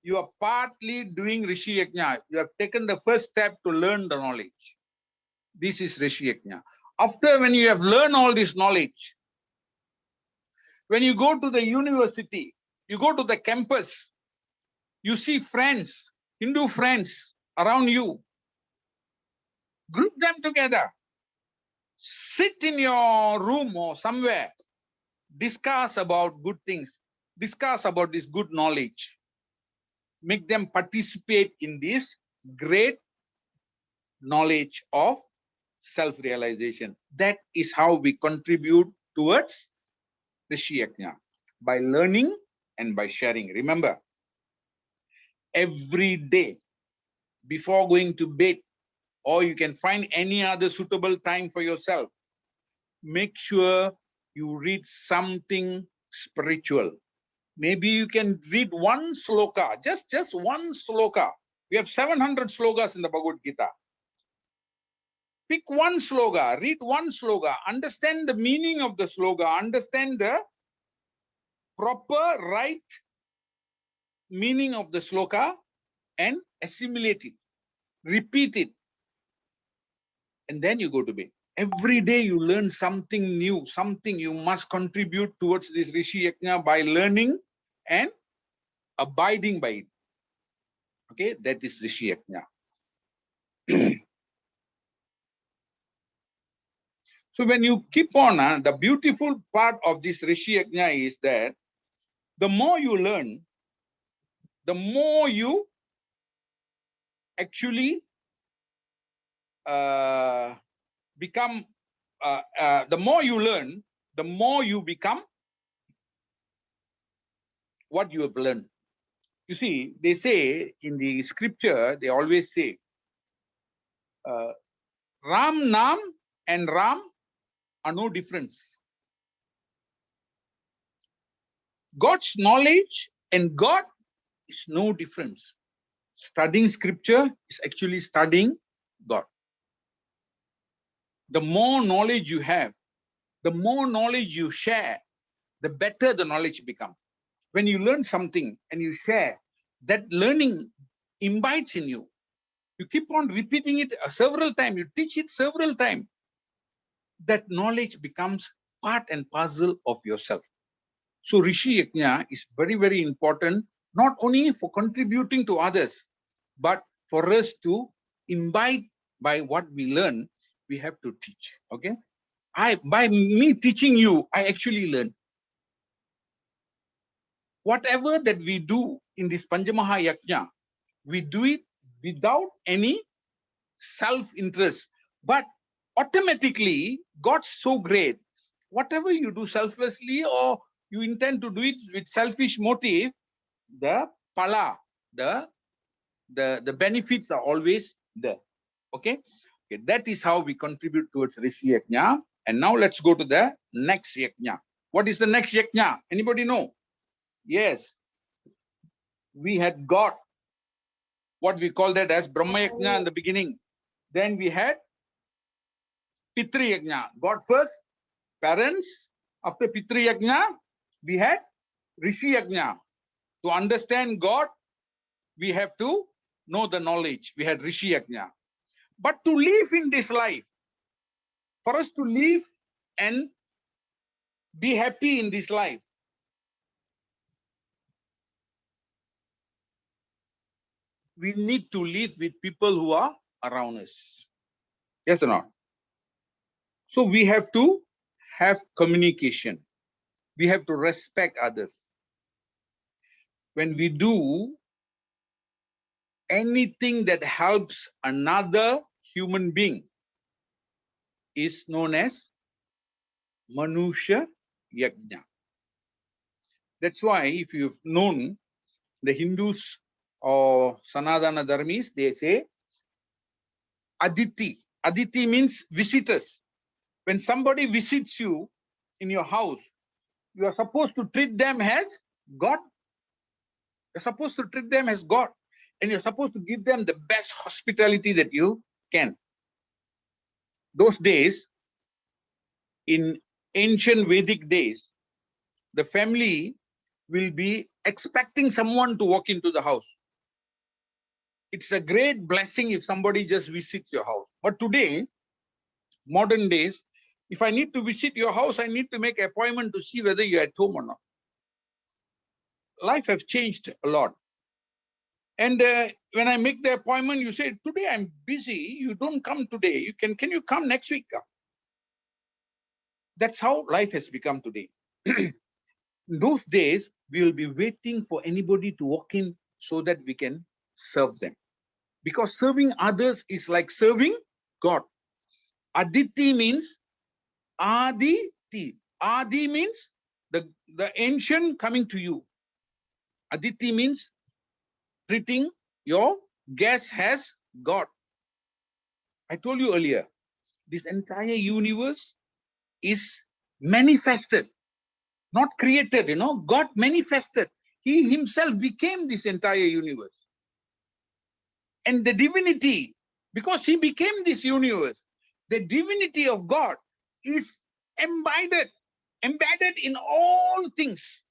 Speaker 1: You are partly doing Rishi Yajna. You have taken the first step to learn the knowledge. This is Rishi Yajna. After when you have learned all this knowledge, when you go to the university, you go to the campus, you see friends, Hindu friends around you, group them together, sit in your room or somewhere, discuss about good things, discuss about this good knowledge, make them participate in this great knowledge of self-realization. That is how we contribute towards Rishi Yajna, by learning and by sharing. Remember, every day before going to bed, or you can find any other suitable time for yourself, make sure you read something spiritual. Maybe you can read one sloka, just one sloka. We have 700 slokas in the Bhagavad Gita. Pick one sloka, read one sloka, understand the meaning of the sloka, understand the proper, right meaning of the sloka, and assimilate it, repeat it, and then you go to bed. Every day you learn something new, something you must contribute towards this Rishi Yajna by learning and abiding by it. Okay, that is Rishi Yajna. So when you keep on, the beautiful part of this Rishi Yajna is that the more you learn, the more you actually become, the more you learn, the more you become what you have learned. You see, they say in the scripture, they always say, Ram Nam and Ram are no difference. God's knowledge and God is no difference. Studying scripture is actually studying God. The more knowledge you have, the more knowledge you share, the better the knowledge becomes. When you learn something and you share, that learning imbibes in you. You keep on repeating it several times, you teach it several times. That knowledge becomes part and parcel of yourself. So Rishi Yajna is very, very important, not only for contributing to others, but for us to imbibe by what we learn, we have to teach. Okay? By me teaching you, I actually learn. Whatever that we do in this Panchamaha we do it without any self-interest. But automatically, God's so great. Whatever you do selflessly or you intend to do it with selfish motive, the pala, the benefits are always there. Okay? Okay, that is how we contribute towards Rishi Yajna. And now let's go to the next Yajna. What is the next Yajna? Anybody know? Yes. We had got what we call that as Brahma Yajna in the beginning. Then we had Pitri Yajna. God first, parents. After Pitri Yajna, we had Rishi Yajna. To understand God, we have to know the knowledge. We had Rishi Yajna. But to live in this life, for us to live and be happy in this life, we need to live with people who are around us. Yes or not? So we have to have communication. We have to respect others. When we do anything that helps another human being is known as Manusha Yajna. That's why if you've known the Hindus or Sanatana Dharmis, they say Aditi. Aditi means visitors. When somebody visits you in your house, you are supposed to treat them as God. You're supposed to treat them as God. and you're supposed to give them the best hospitality that you can. Those days, in ancient Vedic days, the family will be expecting someone to walk into the house. It's a great blessing if somebody just visits your house. But today, modern days, if I need to visit your house, I need to make an appointment to see whether you're at home or not. Life has changed a lot. And when I make the appointment, you say, today I'm busy, you don't come today. Can you come next week? That's how life has become today. In those days, we will be waiting for anybody to walk in so that we can serve them. Because serving others is like serving God. Aditi means Aditi. Adi means the ancient coming to you. Aditi means treating your guest as God. I told you earlier, this entire universe is manifested, not created, God manifested. He himself became this entire universe. And the divinity, because he became this universe, the divinity of God is embedded in all things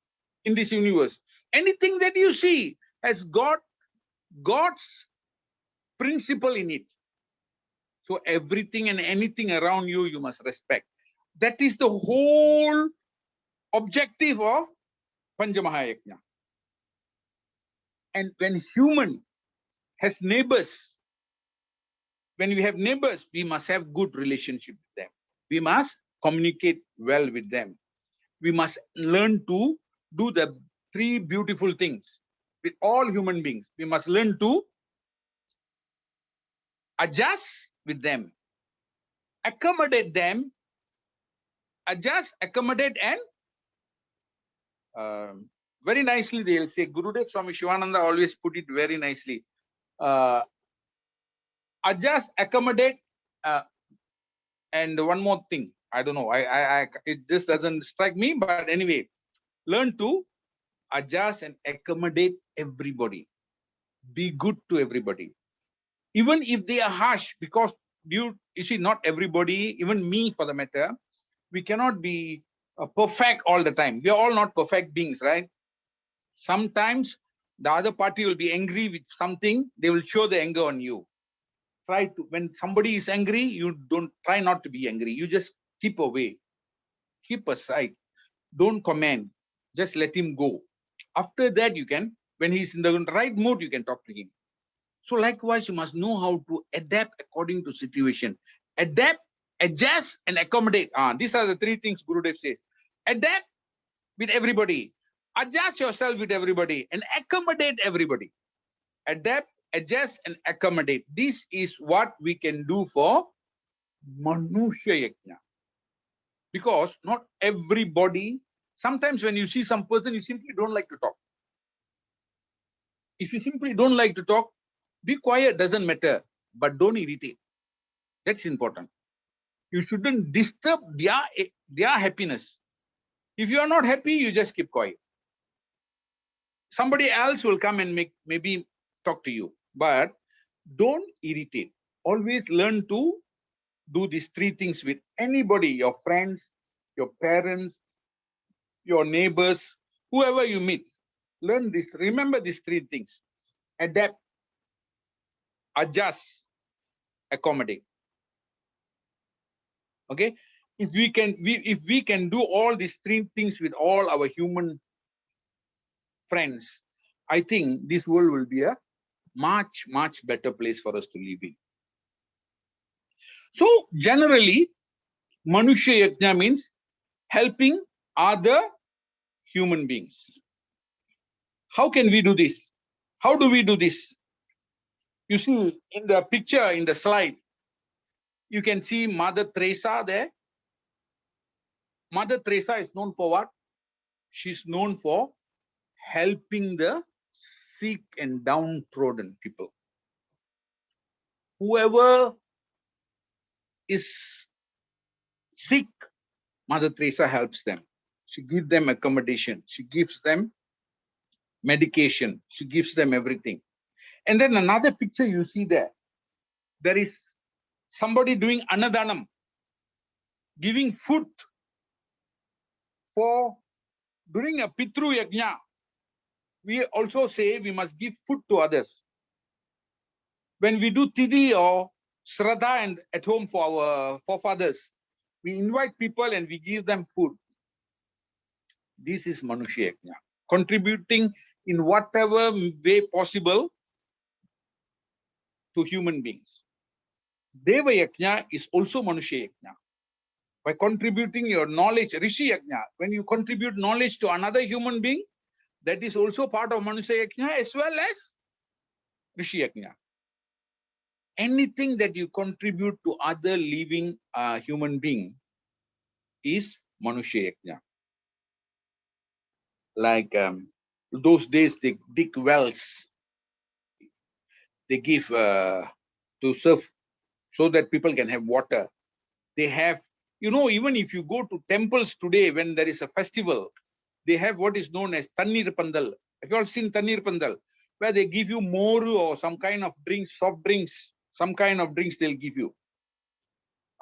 Speaker 1: in this universe. Anything that you see has got God's principle in it. So everything and anything around you, you must respect. That is the whole objective of Pancha Mahayajna. And when human has neighbors, when we have neighbors, we must have good relationship with them. We must communicate well with them. We must learn to do the three beautiful things with all human beings. We must learn to adjust with them, accommodate them, adjust, accommodate, and very nicely they'll say, Gurudev Swami Shivananda always put it very nicely. Adjust, accommodate, and one more thing. I don't know. It just doesn't strike me. But anyway, learn to adjust and accommodate everybody. Be good to everybody, even if they are harsh. Because you see, not everybody, even me for the matter, we cannot be perfect all the time. We are all not perfect beings, right? Sometimes the other party will be angry with something. They will show the anger on you. Try to, when somebody is angry, you don't try not to be angry. You just keep away, keep aside, don't comment, just let him go. After that, you can, when he's in the right mood, you can talk to him. So likewise, you must know how to adapt according to situation. Adapt, adjust, and accommodate. These are the three things Gurudev says. Adapt with everybody, adjust yourself with everybody, and accommodate everybody. Adapt, adjust, and accommodate. This is what we can do for Manusha Yajna. Because not everybody, sometimes when you see some person, you simply don't like to talk. If you simply don't like to talk, be quiet, doesn't matter, but don't irritate. That's important. You shouldn't disturb their happiness. If you are not happy, you just keep quiet. Somebody else will come and maybe talk to you, but don't irritate. Always learn to do these three things with anybody, your friends, your parents, your neighbors, whoever you meet. Learn this. Remember these three things. Adapt, adjust, accommodate. Okay? If we can do all these three things with all our human friends, I think this world will be a much, much better place for us to live in. So generally, Manusha Yajna means helping other human beings. How can we do this? How do we do this? You see in the picture, in the slide, you can see Mother Teresa there. Mother Teresa is known for what? She's known for helping the sick and downtrodden people. Whoever is sick, Mother Teresa helps them. She gives them accommodation. She gives them medication. She gives them everything. And then another picture you see there. There is somebody doing annadanam, giving food for during a Pitru Yajna. We also say we must give food to others. When we do Tidhi or Shraddha and at home for our forefathers, we invite people and we give them food. This is Manusha Yajna, contributing in whatever way possible to human beings. Deva Yajna is also Manusha Yajna. By contributing your knowledge, Rishi Yajna, when you contribute knowledge to another human being, that is also part of Manusha Yajna as well as Rishi Yajna. Anything that you contribute to other living human being is Manusha Yajna. Like those days, they dig wells. They give to serve so that people can have water. They have, even if you go to temples today, when there is a festival, they have what is known as Tannir Pandal. Have you all seen Tannir Pandal? Where they give you moru or some kind of drinks, soft drinks, some kind of drinks they'll give you.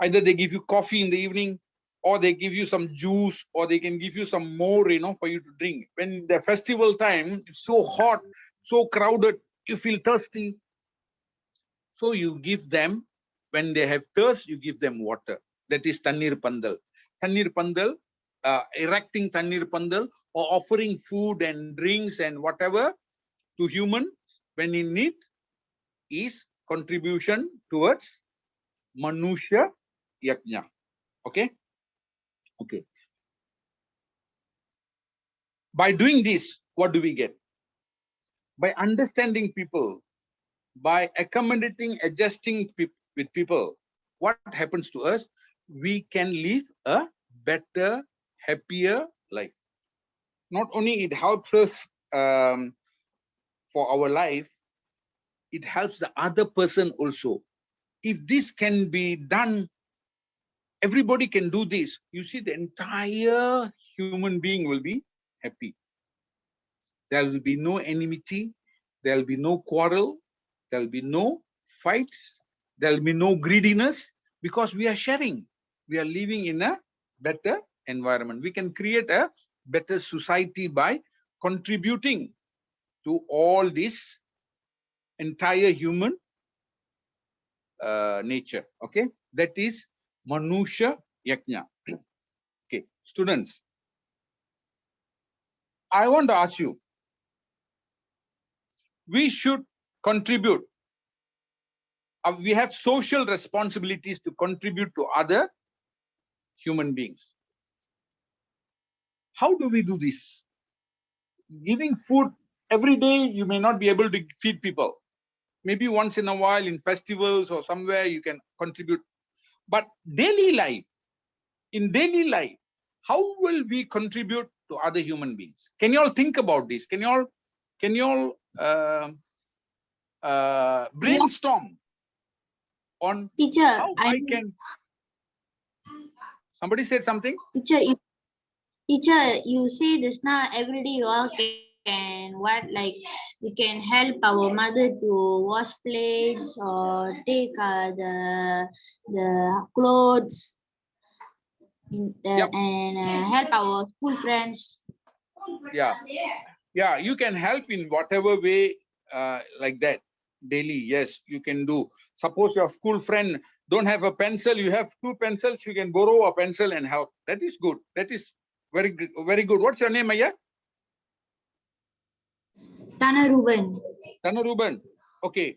Speaker 1: Either they give you coffee in the evening, or they give you some juice, or they can give you some more, for you to drink. When the festival time, it's so hot, so crowded, you feel thirsty. So you give them, when they have thirst, you give them water. That is Tannir Pandal. Tannir Pandal, erecting Tannir Pandal, or offering food and drinks and whatever to human when in need is contribution towards Manusha Yajna. Okay? Okay. By doing this, what do we get? By understanding people, by accommodating, adjusting with people, what happens to us? We can live a better, happier life. Not only it helps us for our life, it helps the other person also. If this can be done, everybody can do this. You see, the entire human being will be happy. There will be no enmity. There will be no quarrel. There will be no fight. There will be no greediness, because we are sharing. We are living in a better environment. We can create a better society by contributing to all this entire human nature. Okay, that is Manusha Yajna. Okay, students, I want to ask you, we should contribute. We have social responsibilities to contribute to other human beings. How do we do this? Giving food every day, you may not be able to feed people. Maybe once in a while in festivals or somewhere you can contribute. But daily life, in daily life, how will we contribute to other human beings? Can you all think about this? Can you all brainstorm on
Speaker 2: Teacher,
Speaker 1: how I can? Somebody said something?
Speaker 2: Teacher, you say this now every day you all can we can help our mother to wash plates or take the clothes
Speaker 1: Yep.
Speaker 2: and help our school friends.
Speaker 1: Yeah, you can help in whatever way like that daily. Yes, you can do. Suppose your school friend don't have a pencil, you have 2 pencils, you can borrow a pencil and help. That is good. That is very good. What's your name, Aya?
Speaker 2: Tana Ruben.
Speaker 1: Dana Ruben. Okay.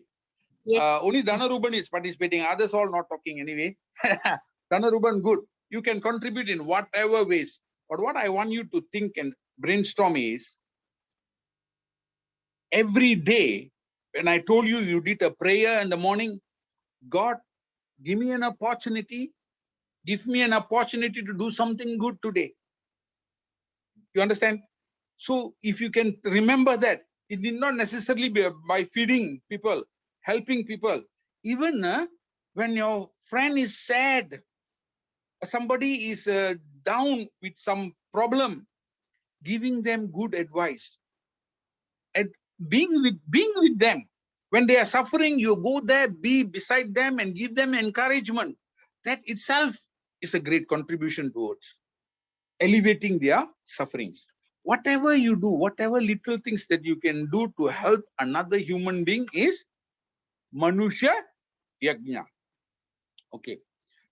Speaker 2: Yes.
Speaker 1: Only Dana Ruben is participating. Others all not talking anyway. Dana Ruben, good. You can contribute in whatever ways. But what I want you to think and brainstorm is, every day, when I told you, you did a prayer in the morning, God, give me an opportunity. Give me an opportunity to do something good today. You understand? So if you can remember that, it need not necessarily be by feeding people, helping people. Even when your friend is sad, somebody is down with some problem, giving them good advice and being with them. When they are suffering, you go there, be beside them and give them encouragement. That itself is a great contribution towards alleviating their sufferings. Whatever you do, whatever little things that you can do to help another human being is Manusha Yajna. Okay.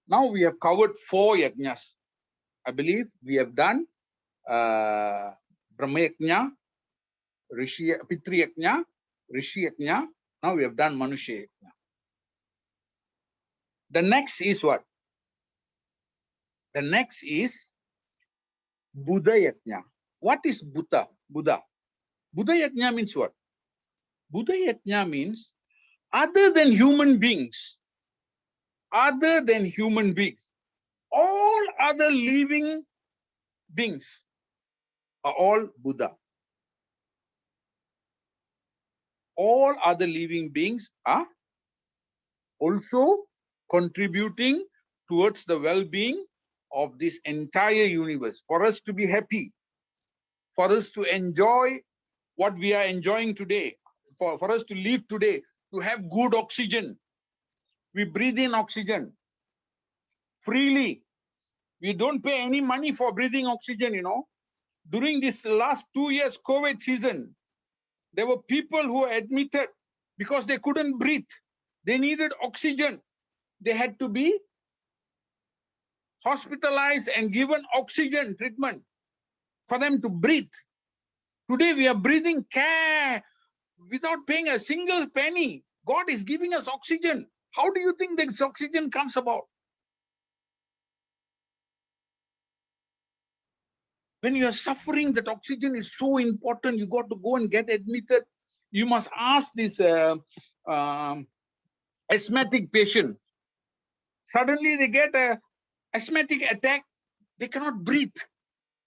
Speaker 1: Now we have covered 4 yajnas. I believe we have done Brahma Yajna, Pitri Yajna, Rishi Yajna. Now we have done Manusha Yajna. The next is what? The next is Buddha Yajna. What is Buddha? Buddha Yajna means what? Buddha Yajna means other than human beings, all other living beings are all Buddha. All other living beings are also contributing towards the well-being of this entire universe, for us to be happy, for us to enjoy what we are enjoying today, for us to live today, to have good oxygen. We breathe in oxygen freely. We don't pay any money for breathing oxygen, you know. During this last 2 years COVID season, there were people who were admitted because they couldn't breathe. They needed oxygen. They had to be hospitalized and given oxygen treatment for them to breathe. Today we are breathing care without paying a single penny. God is giving us oxygen. How do you think this oxygen comes about? When you are suffering, that oxygen is so important. You got to go and get admitted. You must ask this asthmatic patient. Suddenly they get a asthmatic attack. They cannot breathe.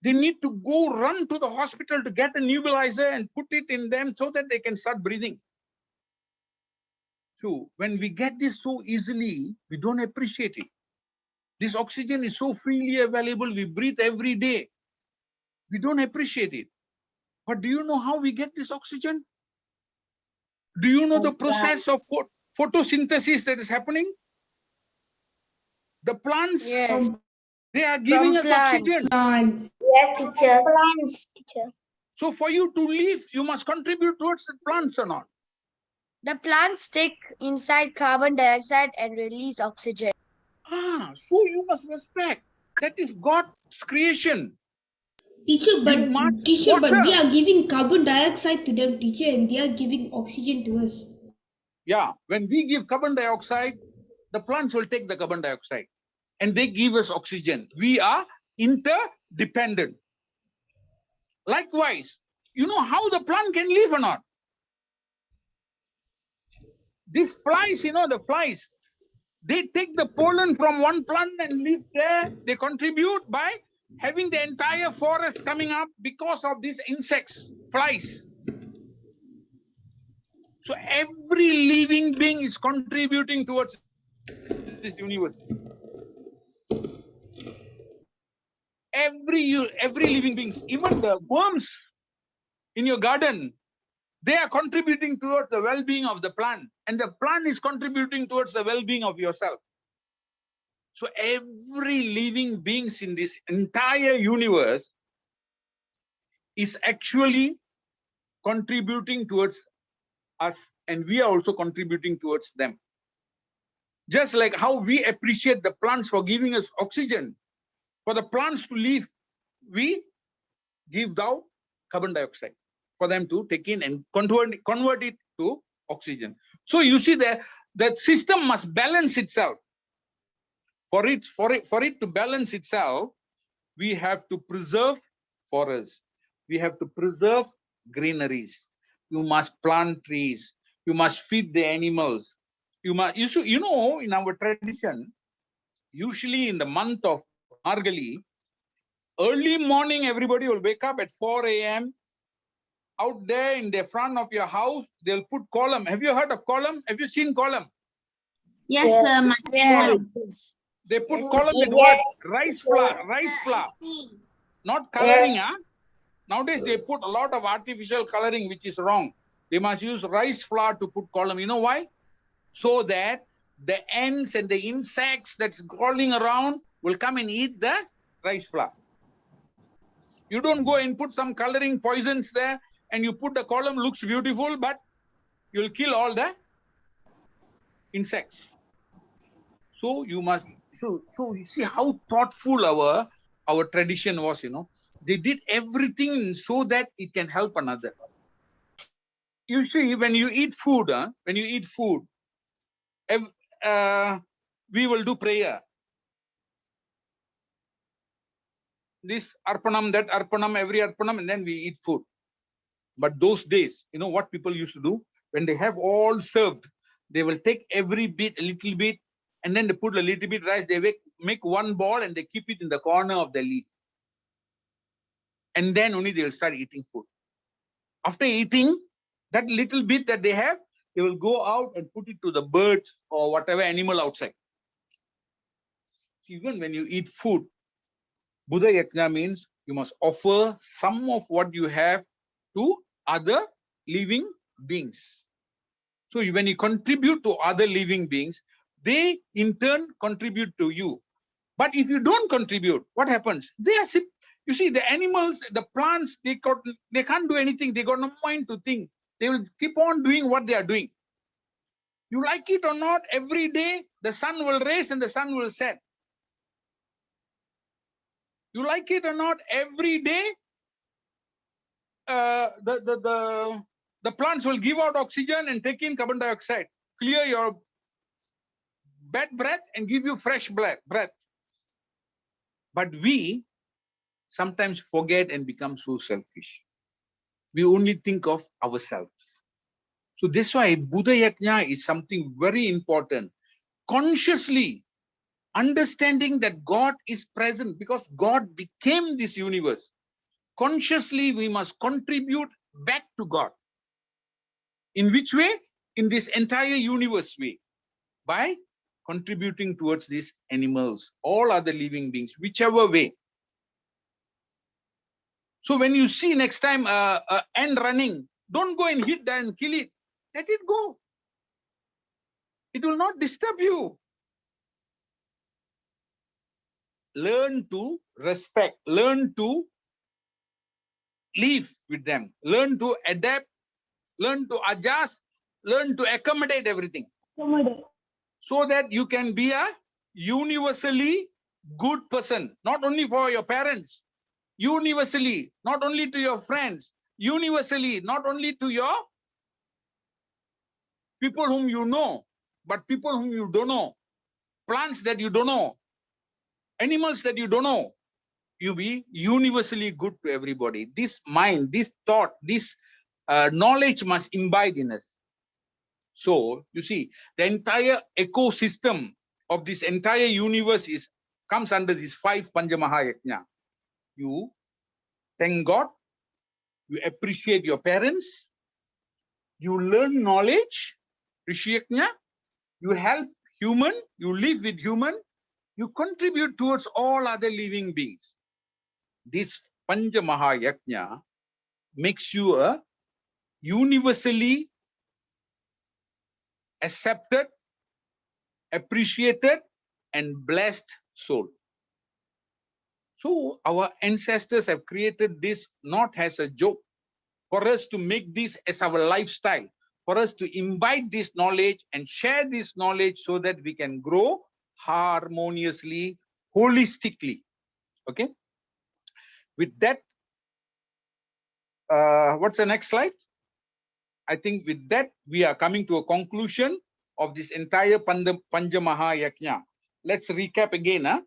Speaker 1: They need to go run to the hospital to get a nebulizer and put it in them so that they can start breathing. So when we get this so easily, we don't appreciate it. This oxygen is so freely available. We breathe every day. We don't appreciate it. But do you know how we get this oxygen? Do you know the process of photosynthesis that is happening? The plants,
Speaker 4: Yes.
Speaker 1: they are giving us oxygen.
Speaker 4: Plants.
Speaker 5: Yes, teacher. Plants, teacher.
Speaker 1: So for you to live, you must contribute towards the plants or not.
Speaker 4: The plants take inside carbon dioxide and release oxygen.
Speaker 1: So you must respect. That is God's creation.
Speaker 6: Teacher, but we
Speaker 1: water.
Speaker 6: are giving carbon dioxide to them, teacher, and they are giving oxygen to us.
Speaker 1: Yeah, when we give carbon dioxide, the plants will take the carbon dioxide and they give us oxygen. We are interdependent. Likewise, you know how the plant can live or not? These flies, you know, the flies, they take the pollen from one plant and live there. They contribute by having the entire forest coming up because of these insects, flies. So every living being is contributing towards this universe. Every living being, even the worms in your garden, they are contributing towards the well-being of the plant, and the plant is contributing towards the well-being of yourself. So every living beings in this entire universe is actually contributing towards us, and we are also contributing towards them. Just like how we appreciate the plants for giving us oxygen, for the plants to live, we give out carbon dioxide for them to take in and convert it to oxygen. So you see that the system must balance itself. For it to balance itself, we have to preserve forests. We have to preserve greeneries. You must plant trees. You must feed the animals. You know, in our tradition, usually in the month of Margali, early morning, everybody will wake up at 4 a.m. Out there in the front of your house, they'll put column. Have you heard of column? Have you seen column?
Speaker 2: Yes,
Speaker 4: Yes.
Speaker 1: They put
Speaker 4: Yes.
Speaker 1: column with what? Rice flour. Not coloring, huh? Nowadays, they put a lot of artificial coloring, which is wrong. They must use rice flour to put column. You know why? So that the ants and the insects that's crawling around will come and eat the rice flour. You don't go and put some coloring poisons there and you put the column, looks beautiful, but you'll kill all the insects. So you must, so you see how thoughtful our tradition was, you know. They did everything so that it can help another. You see, when you eat food, we will do prayer. This arpanam, that arpanam, every arpanam, and then we eat food. But those days, you know what people used to do? When they have all served, they will take every bit, a little bit, and then they put a little bit rice. They make one ball and they keep it in the corner of the leaf. And then only they will start eating food. After eating that little bit that they have, they will go out and put it to the birds or whatever animal outside. Even when you eat food, Buddha Yajna means you must offer some of what you have to other living beings. So when you contribute to other living beings, they in turn contribute to you. But if you don't contribute, what happens? They are, you see, the animals, the plants, they can't do anything. They got no mind to think. They will keep on doing what they are doing. You like it or not, every day the sun will rise and the sun will set. You like it or not, every day the plants will give out oxygen and take in carbon dioxide, clear your bad breath and give you fresh breath. But we sometimes forget and become so selfish. We only think of ourselves. So that's why Buddha Yajna is something very important. Consciously understanding that God is present because God became this universe. Consciously, we must contribute back to God. In which way? In this entire universe way. By contributing towards these animals, all other living beings, whichever way. So when you see next time an ant running, don't go and hit that and kill it. Let it go. It will not disturb you. Learn to respect, learn to live with them, learn to adapt, learn to adjust, learn to accommodate everything. So that you can be a universally good person, not only for your parents, universally, not only to your friends, universally, not only to your people whom you know, but people whom you don't know, plants that you don't know, animals that you don't know. You be universally good to everybody. This mind, this thought, this knowledge must imbibe in us. So you see, the entire ecosystem of this entire universe comes under these 5 Pancha Mahayajna. You thank God, you appreciate your parents, you learn knowledge, Rishi Yajna, you help human, you live with human, you contribute towards all other living beings. This Pancha Mahayajna makes you a universally accepted, appreciated, and blessed soul. So our ancestors have created this not as a joke, for us to make this as our lifestyle, for us to imbibe this knowledge and share this knowledge so that we can grow harmoniously, holistically. Okay. With that, what's the next slide? I think with that, we are coming to a conclusion of this entire Pancha Mahayajna. Let's recap again. Huh?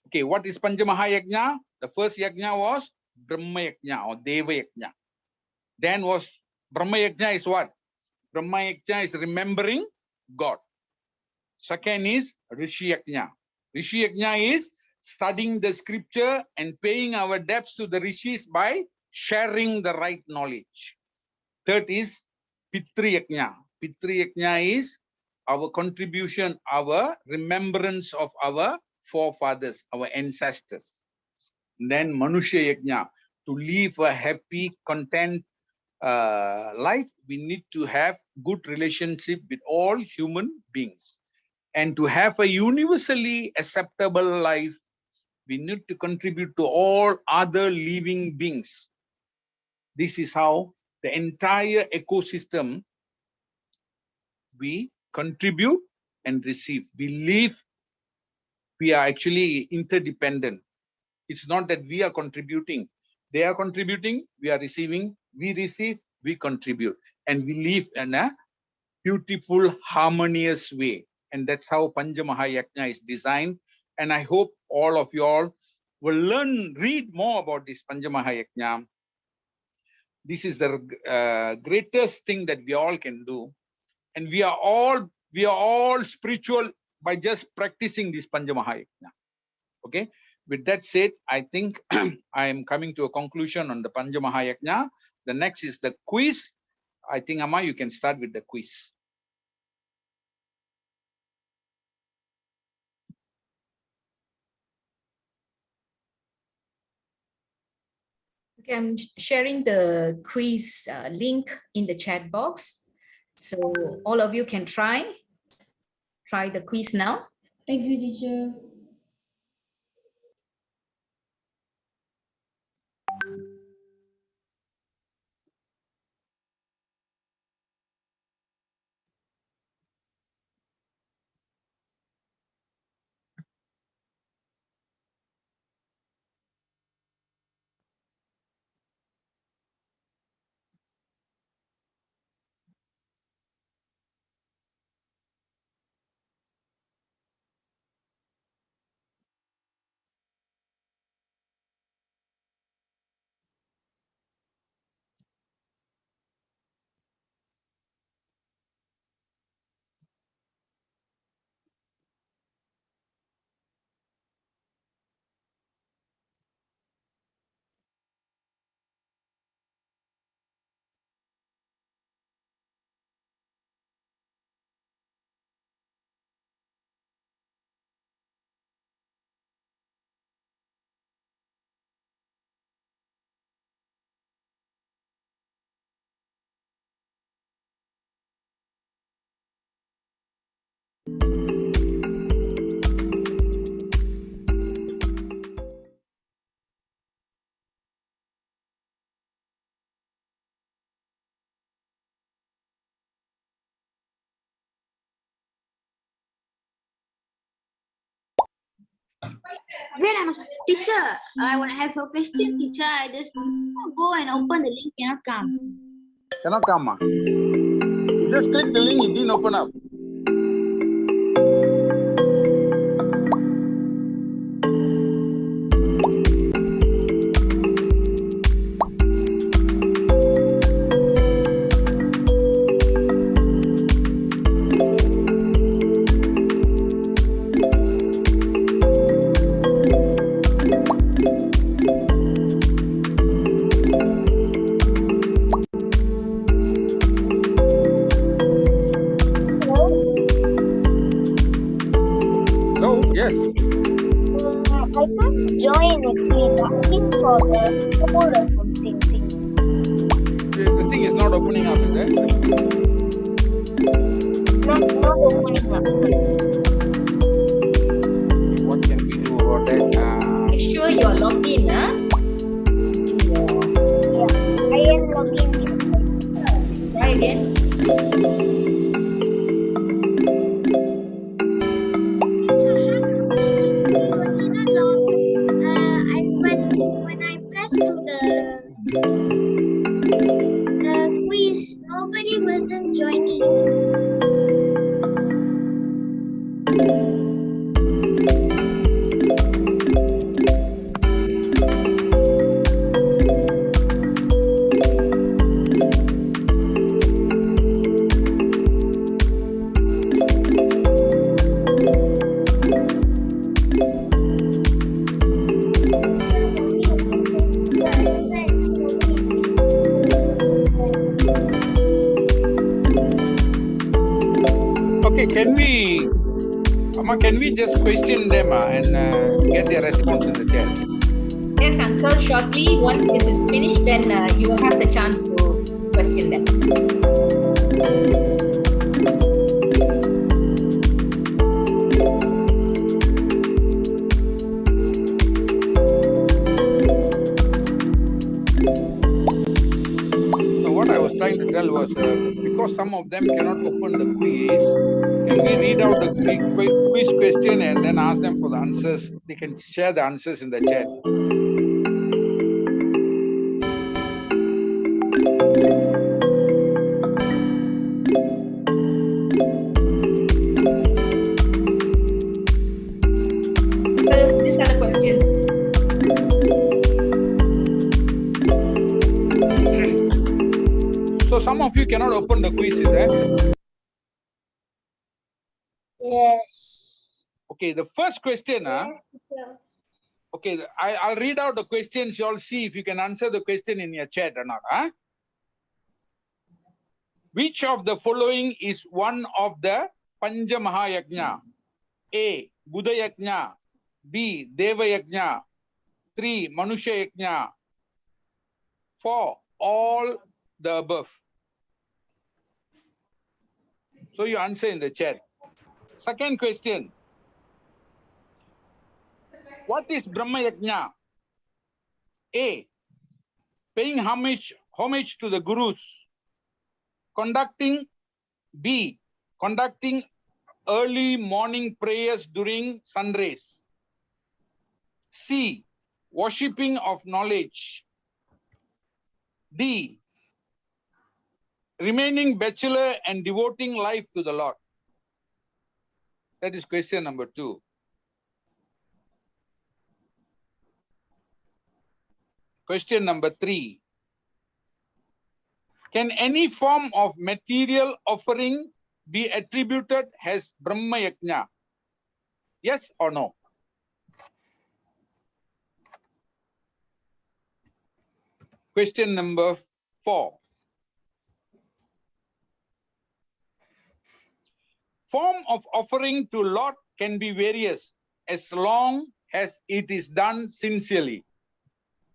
Speaker 1: Okay, what is Pancha Mahayajna? The first yajna was Brahma Yajna or Deva Yajna. Then was Brahma Yajna is what? Brahma Yajna is remembering God. Second is Rishi Yajna. Rishi Yajna is studying the scripture and paying our debts to the rishis by sharing the right knowledge. Third is Pitri Yajna. Pitri Yajna is our contribution, our remembrance of our forefathers, our ancestors. Then Manusha Yajna, to live a happy, content, life, we need to have good relationship with all human beings. And to have a universally acceptable life, we need to contribute to all other living beings. This is how the entire ecosystem we contribute and receive. We live, we are actually interdependent. It's not that we are contributing. They are contributing, we are receiving, we receive, we contribute. And we live in a beautiful, harmonious way. And that's how Pancha Mahayajna is designed. And I hope all of you all will read more about this Pancha Mahayajna. This is the greatest thing that we all can do. And we are all spiritual by just practicing this Pancha Mahayajna. Okay. With that said, I think I am coming to a conclusion on the Pancha Mahayajna. The next is the quiz. I think, Amma, you can start with the quiz.
Speaker 7: Okay, I'm sharing the quiz link in the chat box. So all of you can try the quiz now.
Speaker 6: Thank you, teacher.
Speaker 2: Wait, teacher, I want to have a question, teacher. I just go and open the link, cannot come.
Speaker 1: Cannot come, Ma. You just click the link, it didn't open up.
Speaker 5: I can't join actually. It's asking for the code or something.
Speaker 1: The thing is not opening up, is it?
Speaker 5: Not opening up.
Speaker 1: What can we do about that?
Speaker 7: Make sure you're logged in, huh?
Speaker 5: Yeah, I am logging in.
Speaker 7: Try again.
Speaker 5: When I press to the quiz, nobody wasn't joining.
Speaker 1: Can we just question them and get their response in the chat?
Speaker 7: Yes, Uncle. Shortly, once this is finished, then you will have the chance to question then.
Speaker 1: So what I was trying to tell was, because some of them cannot open the quiz, can we read out the quiz question and then ask them for the answers? They can share the answers in the chat.
Speaker 7: So these are the questions.
Speaker 1: So some of you cannot open the quiz, is it?
Speaker 5: Yes.
Speaker 1: Okay, the first question, okay, I'll read out the questions. You all see if you can answer the question in your chat or not. Huh? Which of the following is one of the Pancha Mahayajna? A. Buddha Yajna. B. Deva Yajna. 3. Manusha Yajna. 4. All the above. So you answer in the chat. Second question. What is Brahma Yajna? A. Paying homage to the gurus. Conducting early morning prayers during sunrays. C. Worshipping of knowledge. D. Remaining bachelor and devoting life to the Lord. That is question number 2. Question number 3. Can any form of material offering be attributed as Brahma Yajna? Yes or no? Question number 4. Form of offering to Lord can be various as long as it is done sincerely.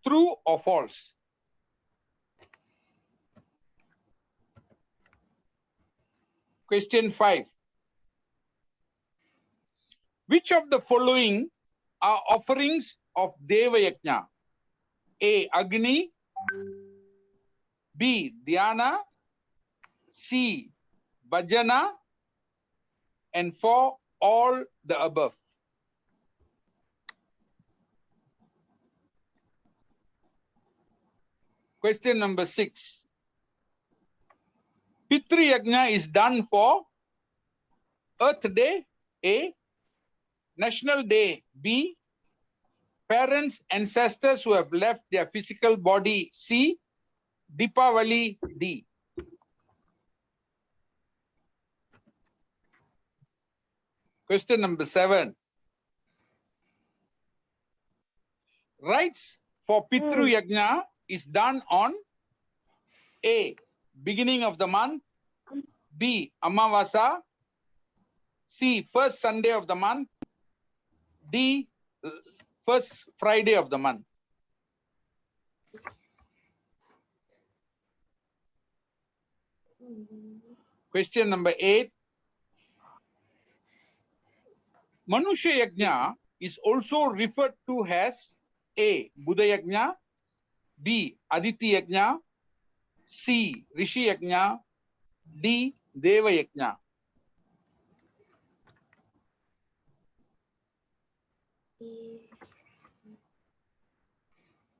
Speaker 1: True or false? Question 5. Which of the following are offerings of Deva Yajna? A. Agni. B. Dhyana. C. Bhajana. And 4. All the above. Question number 6. Pitru Yajna is done for Earth Day, A. National Day, B. Parents, ancestors who have left their physical body, C. Deepavali, D. Question number 7. Rites for Pitru Yajna is done on A. Beginning of the month, B. Amavasa, C. First Sunday of the month, D. First Friday of the month. Question number 8. Manusha Yajna is also referred to as A. Buddha Yajna, B. Aditi Yajna, C. Rishi Yajna, D. Deva Yajna.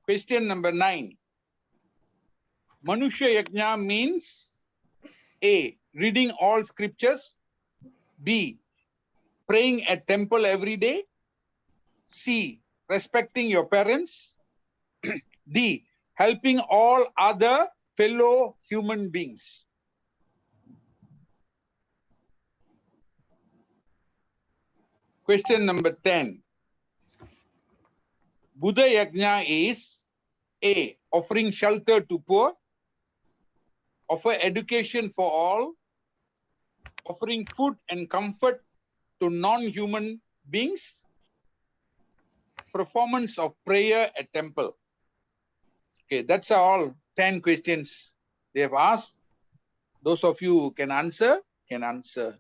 Speaker 1: Question number 9. Manusha Yajna means A. Reading all scriptures, B. Praying at temple every day, C. Respecting your parents, D. Helping all other fellow human beings. Question number 10. Buddha Yajna is A. Offering shelter to poor, offer education for all, offering food and comfort to non-human beings, performance of prayer at temple. Okay, that's all 10 questions They have asked. Those of you who can answer, can answer.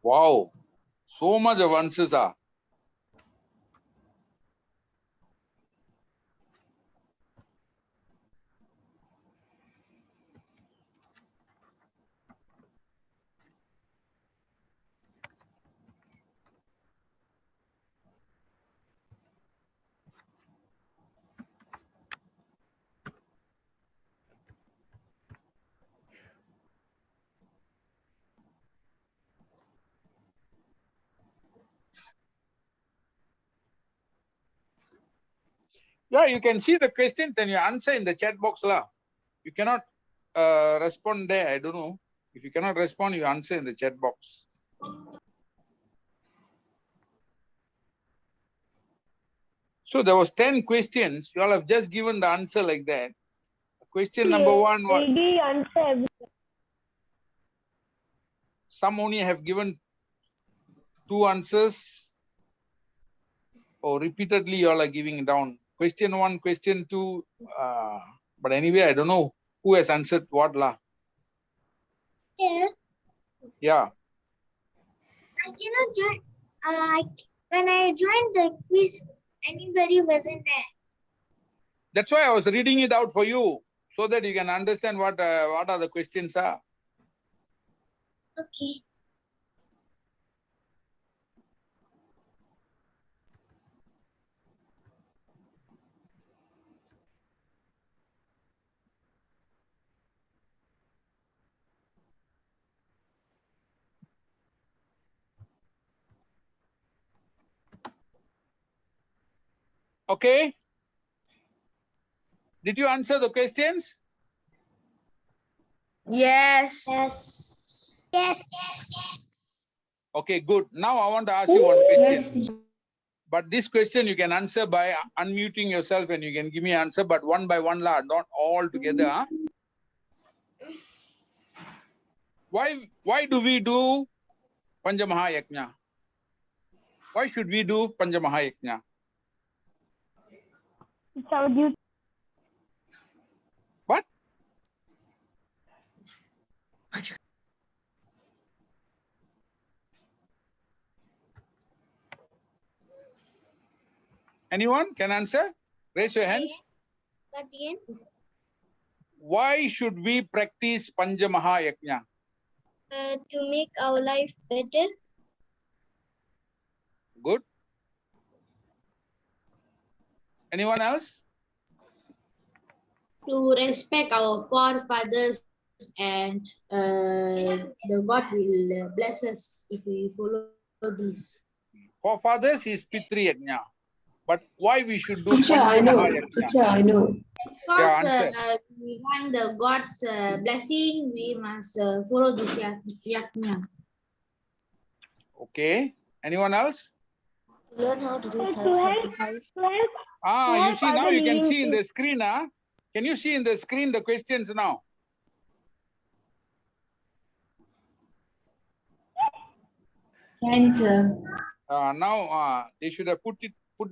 Speaker 1: Wow, so much of answers are. Yeah, you can see the question and you answer in the chat box lah. You cannot respond there. I don't know. If you cannot respond, you answer in the chat box. So there was 10 questions. You all have just given the answer like that. Question number one was, some only have given 2 answers, or repeatedly you all are giving down. Question 1, question 2. But anyway, I don't know who has answered what lah. Yeah.
Speaker 5: I cannot join. When I joined the quiz, anybody wasn't there.
Speaker 1: That's why I was reading it out for you, so that you can understand what are the questions are.
Speaker 5: Okay.
Speaker 1: Okay. Did you answer the questions?
Speaker 4: Yes.
Speaker 5: Yes.
Speaker 1: Okay, good. Now I want to ask you one question.
Speaker 6: Yes, teacher.
Speaker 1: But this question you can answer by unmuting yourself and you can give me answer, but one by one lah, not all together. Huh? Why do we do Pancha Mahayajna? Why should we do Pancha Mahayajna?
Speaker 5: It's our duty.
Speaker 1: What? Anyone can answer? Raise your hands.
Speaker 5: But again,
Speaker 1: Why should we practice Pancha Mahayajna?
Speaker 5: to make our life better.
Speaker 1: Good. Anyone else?
Speaker 2: To respect our forefathers, and the God will bless us if we follow this.
Speaker 1: Forefathers is Pitri Yajna. But why we should do
Speaker 6: Teacher, I
Speaker 1: Pancha
Speaker 6: know.
Speaker 1: Mahayajna?
Speaker 6: Teacher, I know.
Speaker 2: Because
Speaker 1: answer.
Speaker 2: we want the God's blessing, we must follow this yajna.
Speaker 1: Okay. Anyone else?
Speaker 4: Learn how to do self-sacrifice.
Speaker 1: You see now you can see in the screen. Can you see in the screen the questions now?
Speaker 6: Answer.
Speaker 1: Now they should have put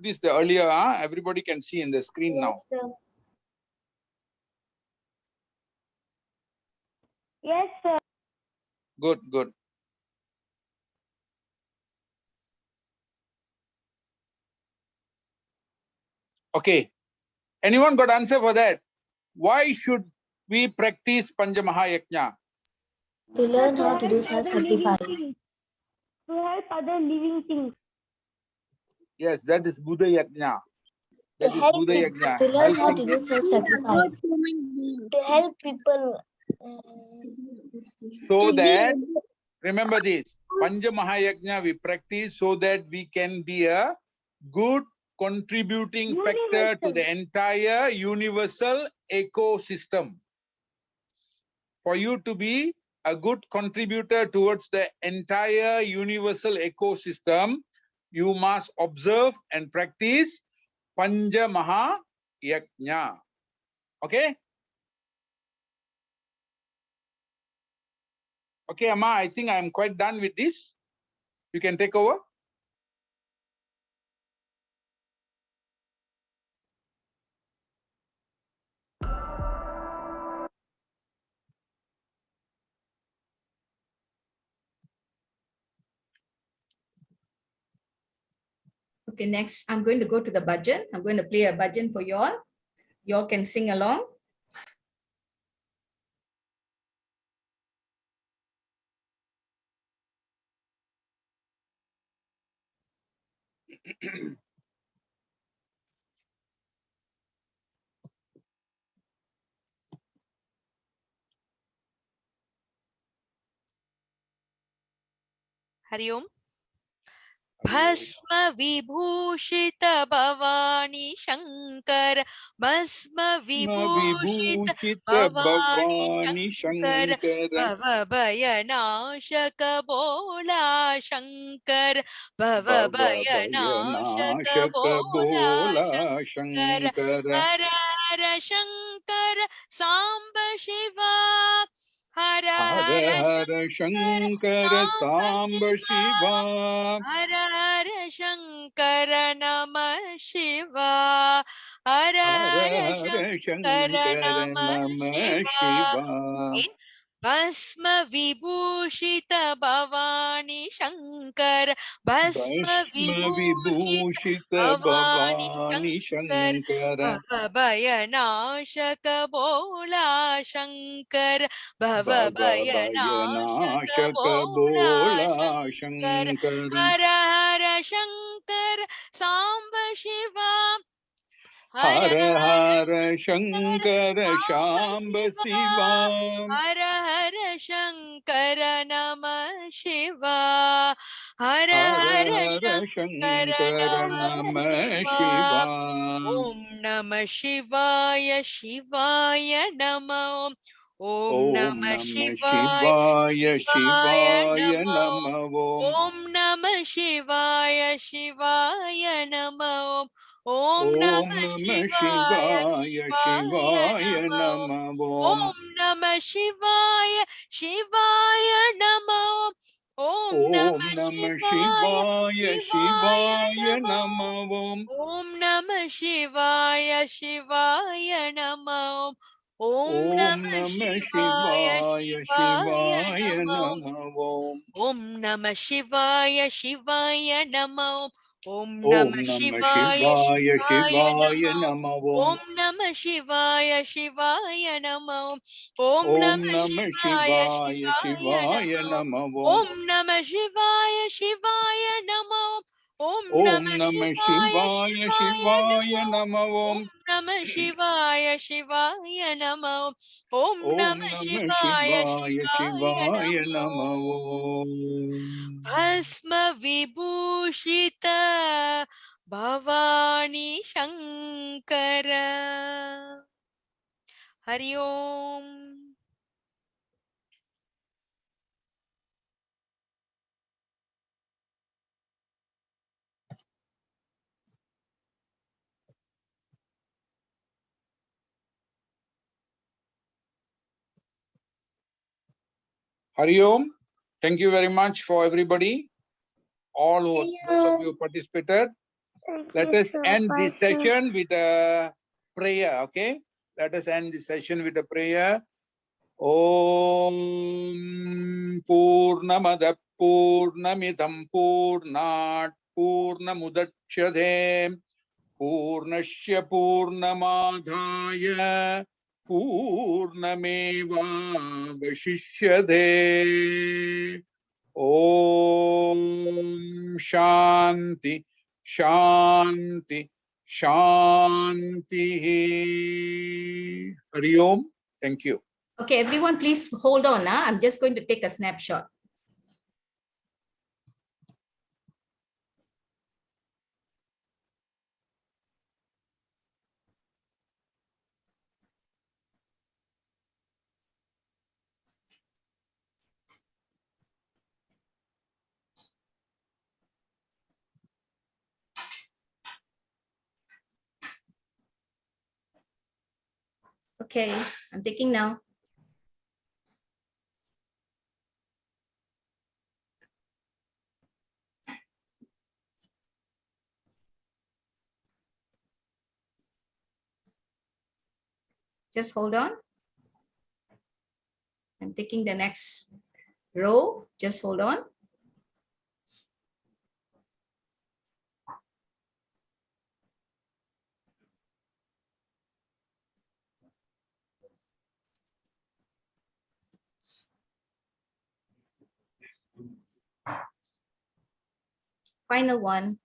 Speaker 1: this the earlier. Everybody can see in the screen now.
Speaker 5: Yes, sir.
Speaker 1: Good, good. Okay. Anyone got answer for that? Why should we practice Pancha Mahayajna?
Speaker 4: To learn how to do self-sacrifice.
Speaker 5: To help other living things.
Speaker 1: Yes, that is Buddha Yajna. That is Buddha Yajna.
Speaker 4: To learn how to
Speaker 1: Helping
Speaker 4: do self-sacrifice.
Speaker 5: To help people.
Speaker 1: so that, remember this, Pancha Mahayajna we practice so that we can be a good contributing factor to the entire universal ecosystem. For you to be a good contributor towards the entire universal ecosystem, you must observe and practice Pancha Mahayajna. Okay? Okay, Amma, I think I'm quite done with this. You can take over.
Speaker 7: Okay, next I'm going to go to the bhajan. I'm going to play a bhajan for you all. You all can sing along.
Speaker 8: Hari Om. भस्म विभूषित भवानी शंकर भस्म विभूषित भवानी शंकर भव भय नाशक बोला शंकर भव भय नाशक बोला शंकर हर हर शंकर सांब शिवा हर हर
Speaker 1: शंकर सांब शिवा
Speaker 8: हर हर शंकर नमः शिवा हर हर शंकर नमः शिवा भस्म विभूषित भवानी शंकर भस्म विभूषित भवानी शंकर भव भय नाशक बोला शंकर भव भय नाशक बोला शंकर हर हर शंकर सांब शिवा
Speaker 1: हर हर शंकर शांब शिवा
Speaker 8: हर हर शंकर नमः शिवा हर हर शंकर नमः शिवा ओम नमः शिवाय शिवाय नमः ओम नमः शिवाय शिवाय नमः ओम नमः शिवाय शिवाय नमः ओम नमः शिवाय शिवाय नमः ओम नमः शिवाय शिवाय नमः ओम नमः शिवाय शिवाय नमः ओम नमः शिवाय शिवाय नमः ओम नमः शिवाय शिवाय नमः ओम नमः शिवाय शिवाय नमः ओम नमः शिवाय शिवाय नमः ओम नमः शिवाय शिवाय नमः ओम नमः शिवाय शिवाय नमः ओम नमः शिवाय शिवाय नमः ओम नमः शिवाय शिवाय नमः ओम नमः शिवाय शिवाय नमः ओम नमः शिवाय शिवाय नमः भस्म विभूषित भवानी शंकर हरि ओम
Speaker 1: Hari Om. Thank you very much for everybody, all who those of you participated. Let us end this session with a prayer, okay? Let us end this session with a prayer. Om Purnamada Purnamidam Purnat Purnamudachyate Purnasya Purnamadhaya Purnameva Vashishyate Om Shanti Shanti Shanti. Hari Om. Thank you.
Speaker 7: Okay, everyone, please hold on. I'm just going to take a snapshot. Okay, I'm taking now. Just hold on. I'm taking the next row. Just hold on. final one.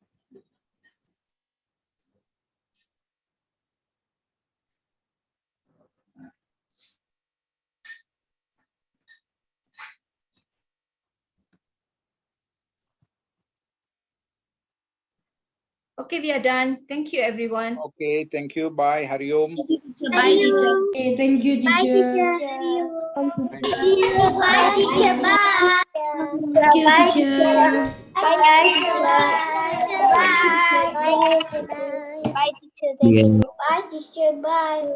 Speaker 7: Okay, we are done. Thank you, everyone.
Speaker 1: Okay, thank you. Bye. Hari Om.
Speaker 6: Bye, teacher. Okay, thank you,
Speaker 5: Bye,
Speaker 6: teacher.
Speaker 5: teacher.
Speaker 1: Thank you.
Speaker 5: Bye, teacher. Bye.
Speaker 6: Thank you, teacher.
Speaker 5: Bye, teacher. Bye. Bye, teacher. Thank you. Bye, teacher. Bye.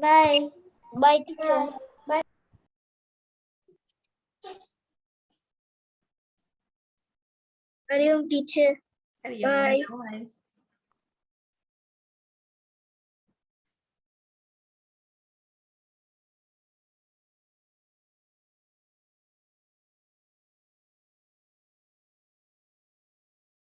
Speaker 5: Bye. Bye, teacher. Bye. Hari Om, teacher.
Speaker 7: Hari Om.
Speaker 5: Bye.
Speaker 7: Bye.